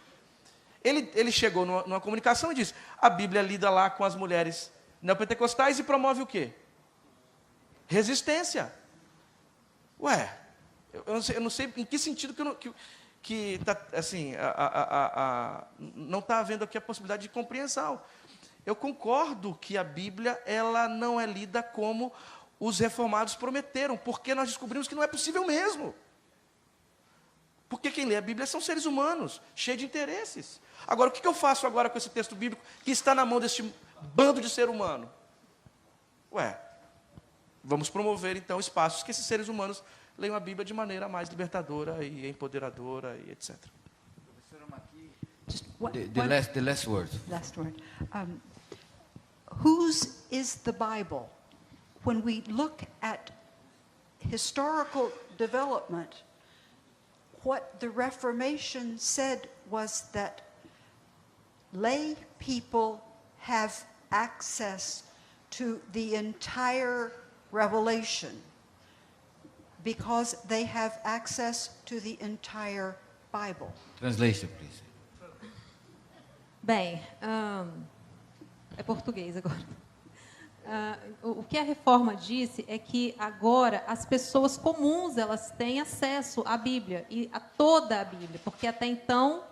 ele chegou numa comunicação e disse, a Bíblia é lida lá com as mulheres neopentecostais e promove o quê? Resistência. Ué, eu não sei em que sentido que tá, assim, não está havendo aqui a possibilidade de compreensão. Eu concordo que a Bíblia ela não é lida como os reformados prometeram, porque nós descobrimos que não é possível mesmo. Porque quem lê a Bíblia são seres humanos, cheios de interesses. Agora, o que eu faço agora com esse texto bíblico que está na mão deste bando de ser humano? Ué, vamos promover então espaços que esses seres humanos leiam a Bíblia de maneira mais libertadora e empoderadora e etc. Just The last word. last word. Whose is the Bible? When we look at historical development, what the Reformation said was that lay people have access to the entire revelation because they have access to the entire Bible. Translation, please. Bem, é português agora. O que a reforma disse é que agora as pessoas comuns elas têm acesso à Bíblia e a toda a Bíblia, porque até então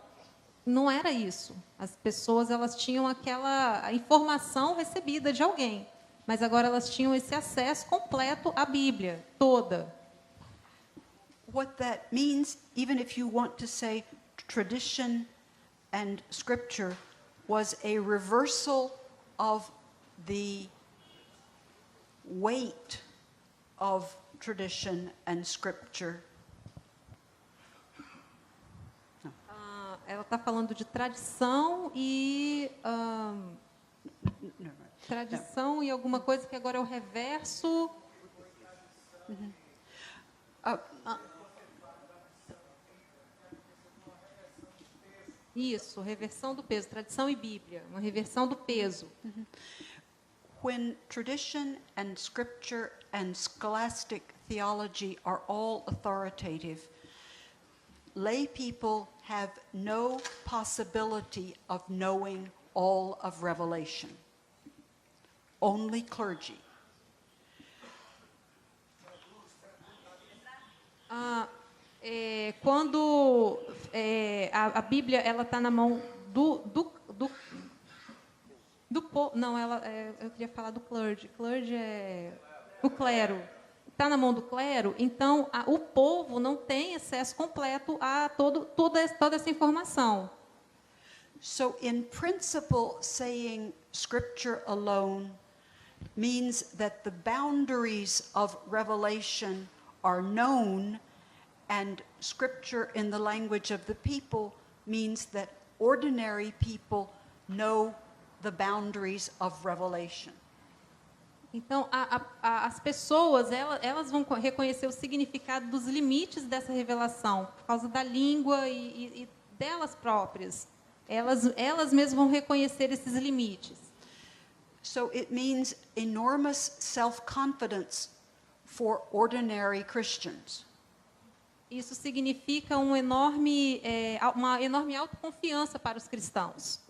não era isso. As pessoas elas tinham a informação recebida de alguém, mas agora elas tinham esse acesso completo à Bíblia toda. What that means, even if you want to say tradition and scripture, was a reversal of the weight of tradition and scripture. Ela está falando de tradição e tradição e alguma coisa que agora é o reverso. Isso, reversão do peso, tradição e Bíblia, uma reversão do peso. When tradition and scripture and scholastic theology are all authoritative, lay people have no possibility of knowing all of Revelation. Only clergy. Quando a Bíblia ela está na mão do povo, não, eu queria falar do clergy. Clergy é o clero. Está na mão do clero, então o povo não tem acesso completo a toda essa informação. So, in principle, saying scripture alone means that the boundaries of Revelation are known, and scripture in the language of the people means that ordinary people know the boundaries of revelation. Então, as pessoas, elas vão reconhecer o significado dos limites dessa revelação, por causa da língua e delas próprias. Elas mesmas vão reconhecer esses limites. So it means enormous self-confidence for ordinary Christians. Isso significa uma enorme autoconfiança para os cristãos.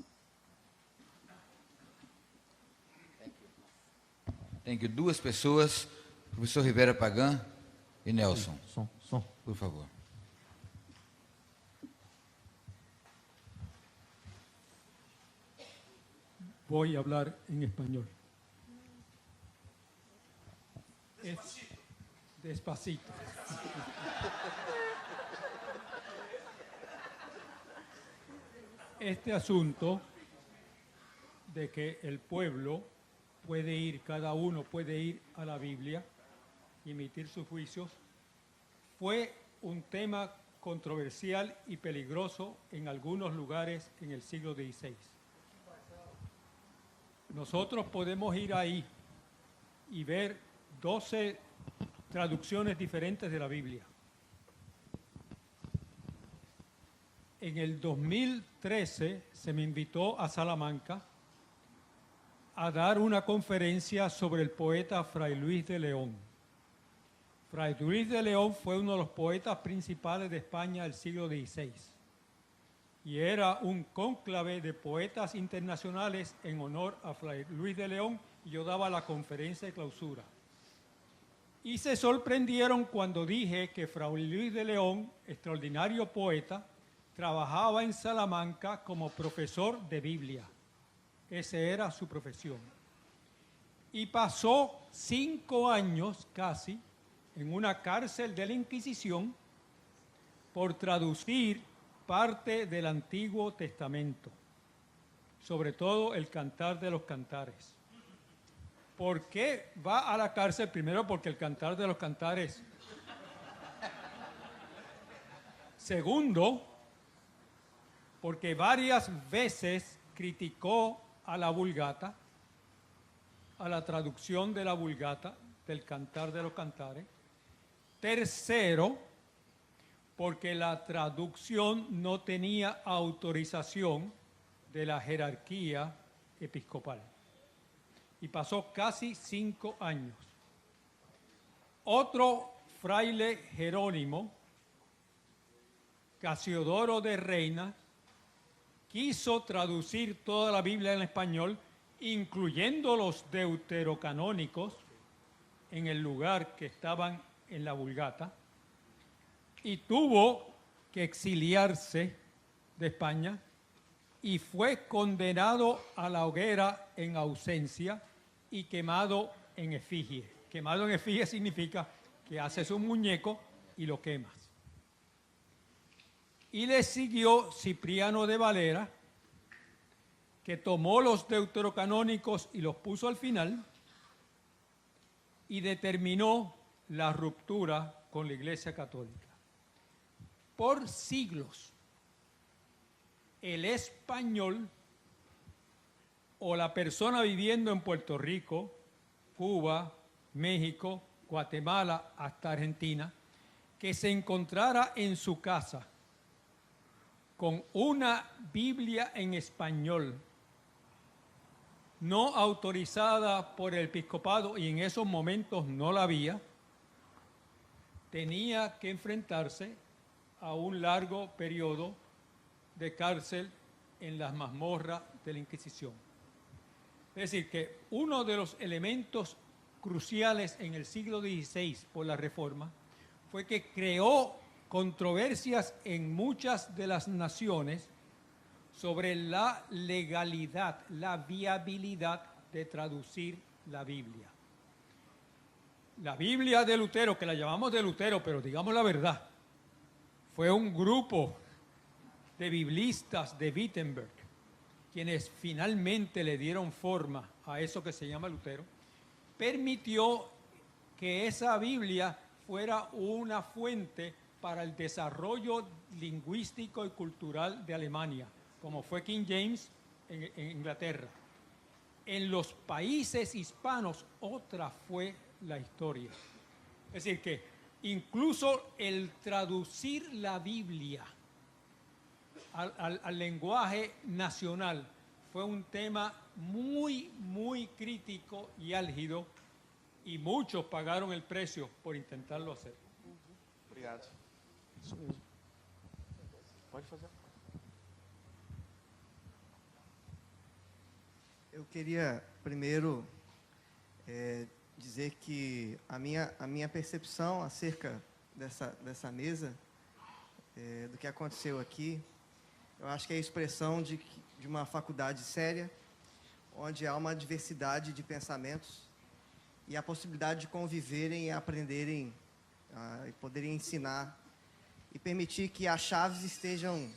Tem que duas pessoas, professor Rivera Pagan e Nelson. Som. Por favor. Voy a hablar en español. Despacito. Este asunto de que el pueblo puede ir, cada uno puede ir a la Biblia y emitir sus juicios, fue un tema controversial y peligroso en algunos lugares en el siglo XVI. Nosotros podemos ir ahí y ver 12 traducciones diferentes de la Biblia. En el 2013 se me invitó a Salamanca a dar una conferencia sobre el poeta Fray Luis de León. Fray Luis de León fue uno de los poetas principales de España del siglo XVI y era un cónclave de poetas internacionales en honor a Fray Luis de León, y yo daba la conferencia de clausura. Y se sorprendieron cuando dije que Fray Luis de León, extraordinario poeta, trabajaba en Salamanca como profesor de Biblia. Esa era su profesión. Y pasó 5 años casi en una cárcel de la Inquisición por traducir parte del Antiguo Testamento, sobre todo el Cantar de los Cantares. ¿Por qué va a la cárcel? Primero, porque el Cantar de los Cantares. Segundo, porque varias veces criticó a la Vulgata, a la traducción de la Vulgata, del Cantar de los Cantares. Tercero, porque la traducción no tenía autorización de la jerarquía episcopal. Y pasó casi 5 años. Otro fraile Jerónimo, Casiodoro de Reina, quiso traducir toda la Biblia en español, incluyendo los deuterocanónicos, en el lugar que estaban en la Vulgata, y tuvo que exiliarse de España y fue condenado a la hoguera en ausencia y quemado en efigie. Quemado en efigie significa que haces un muñeco y lo quemas. Y le siguió Cipriano de Valera, que tomó los deuterocanónicos y los puso al final y determinó la ruptura con la Iglesia Católica. Por siglos, el español o la persona viviendo en Puerto Rico, Cuba, México, Guatemala, hasta Argentina, que se encontrara en su casa con una Biblia en español no autorizada por el episcopado, y en esos momentos no la había, tenía que enfrentarse a un largo periodo de cárcel en las mazmorras de la Inquisición. Es decir, que uno de los elementos cruciales en el siglo XVI por la Reforma fue que creó controversias en muchas de las naciones sobre la legalidad, la viabilidad de traducir la Biblia. La Biblia de Lutero, que la llamamos de Lutero, pero digamos la verdad, fue un grupo de biblistas de Wittenberg quienes finalmente le dieron forma a eso que se llama Lutero, permitió que esa Biblia fuera una fuente para el desarrollo lingüístico y cultural de Alemania, como fue King James en Inglaterra. en los países hispanos otra fue la historia. Es decir, que incluso el traducir la Biblia al lenguaje nacional fue un tema muy, muy crítico y álgido, y muchos pagaron el precio por intentarlo hacer. Obrigado. Isso mesmo. Pode fazer. Eu queria primeiro dizer que a minha percepção acerca dessa mesa, do que aconteceu aqui, eu acho que é a expressão de uma faculdade séria, onde há uma diversidade de pensamentos e a possibilidade de conviverem e aprenderem e poderem ensinar e permitir que as chaves estejam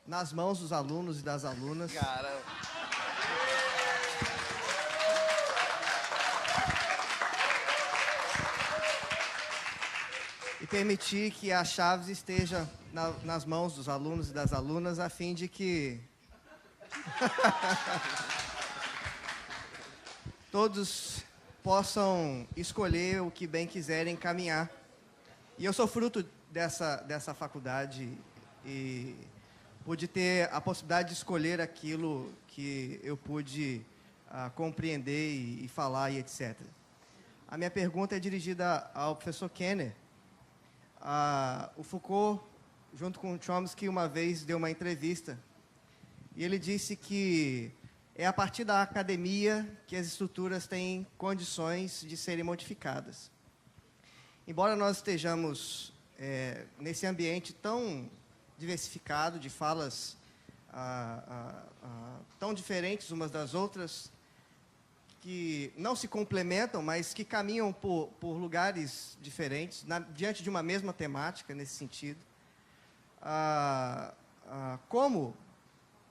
nas mãos dos alunos e das alunas. Cara, E permitir que as chaves estejam nas mãos dos alunos e das alunas, a fim de que todos possam escolher o que bem quiserem caminhar. E eu sou fruto dessa faculdade e pude ter a possibilidade de escolher aquilo que eu pude compreender e falar e etc. A minha pergunta é dirigida ao professor Kenner. O Foucault, junto com o Chomsky, uma vez deu uma entrevista e ele disse que é a partir da academia que as estruturas têm condições de serem modificadas. Embora nós estejamos nesse ambiente tão diversificado, de falas tão diferentes umas das outras, que não se complementam, mas que caminham por lugares diferentes, diante de uma mesma temática, nesse sentido. Como,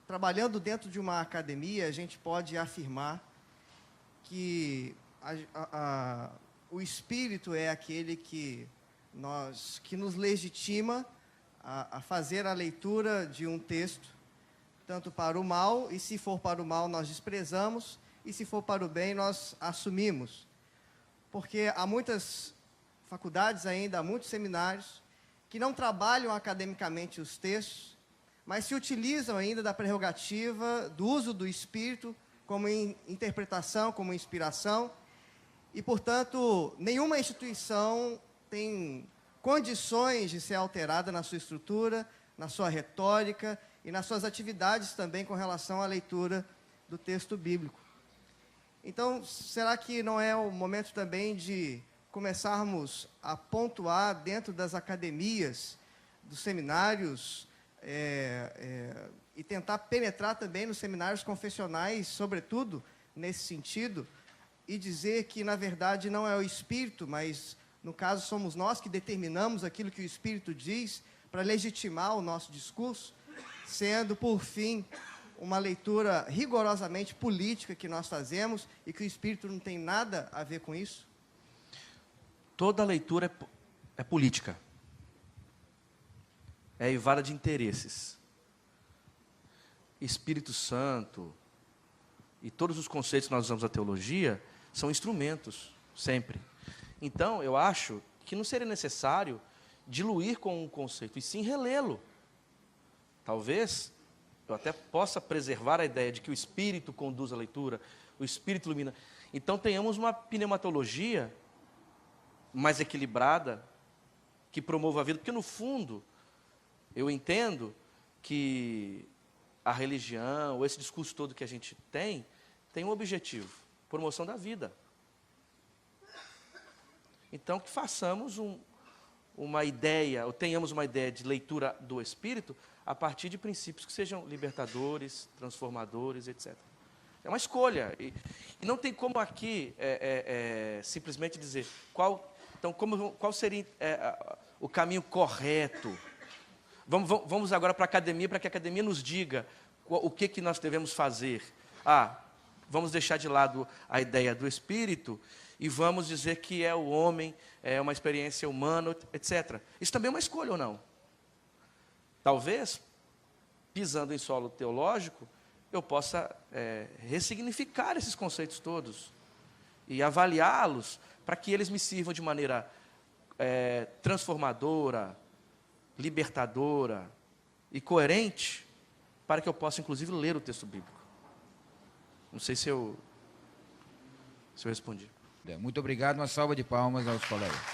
trabalhando dentro de uma academia, a gente pode afirmar que o espírito é aquele que nos legitima a fazer a leitura de um texto, tanto para o mal, e se for para o mal nós desprezamos, e se for para o bem, nós assumimos. Porque há muitas faculdades ainda, há muitos seminários, que não trabalham academicamente os textos, mas se utilizam ainda da prerrogativa do uso do espírito como interpretação, como inspiração, e, portanto, nenhuma instituição tem condições de ser alterada na sua estrutura, na sua retórica e nas suas atividades também com relação à leitura do texto bíblico. Então, será que não é o momento também de começarmos a pontuar dentro das academias, dos seminários, e tentar penetrar também nos seminários confessionais, sobretudo nesse sentido, e dizer que, na verdade, não é o Espírito, mas, no caso, somos nós que determinamos aquilo que o Espírito diz para legitimar o nosso discurso, sendo, por fim, uma leitura rigorosamente política que nós fazemos e que o Espírito não tem nada a ver com isso? toda leitura é política. É eivada de interesses. Espírito Santo e todos os conceitos que nós usamos na teologia são instrumentos, sempre. Então, eu acho que não seria necessário diluir com um conceito, e sim relê-lo. Talvez eu até possa preservar a ideia de que o Espírito conduz a leitura, o Espírito ilumina. Então, tenhamos uma pneumatologia mais equilibrada, que promova a vida, porque, no fundo, eu entendo que a religião, esse discurso todo que a gente tem um objetivo, promoção da vida. Então, que façamos uma ideia, ou tenhamos uma ideia de leitura do Espírito a partir de princípios que sejam libertadores, transformadores, etc. É uma escolha. E não tem como aqui simplesmente dizer qual seria o caminho correto. Vamos agora para a academia, para que a academia nos diga o que nós devemos fazer. Vamos deixar de lado a ideia do Espírito e vamos dizer que é o homem, é uma experiência humana, etc. Isso também é uma escolha ou não? Talvez, pisando em solo teológico, eu possa ressignificar esses conceitos todos e avaliá-los para que eles me sirvam de maneira transformadora, libertadora e coerente, para que eu possa, inclusive, ler o texto bíblico. Não sei se eu respondi. Muito obrigado, uma salva de palmas aos colegas.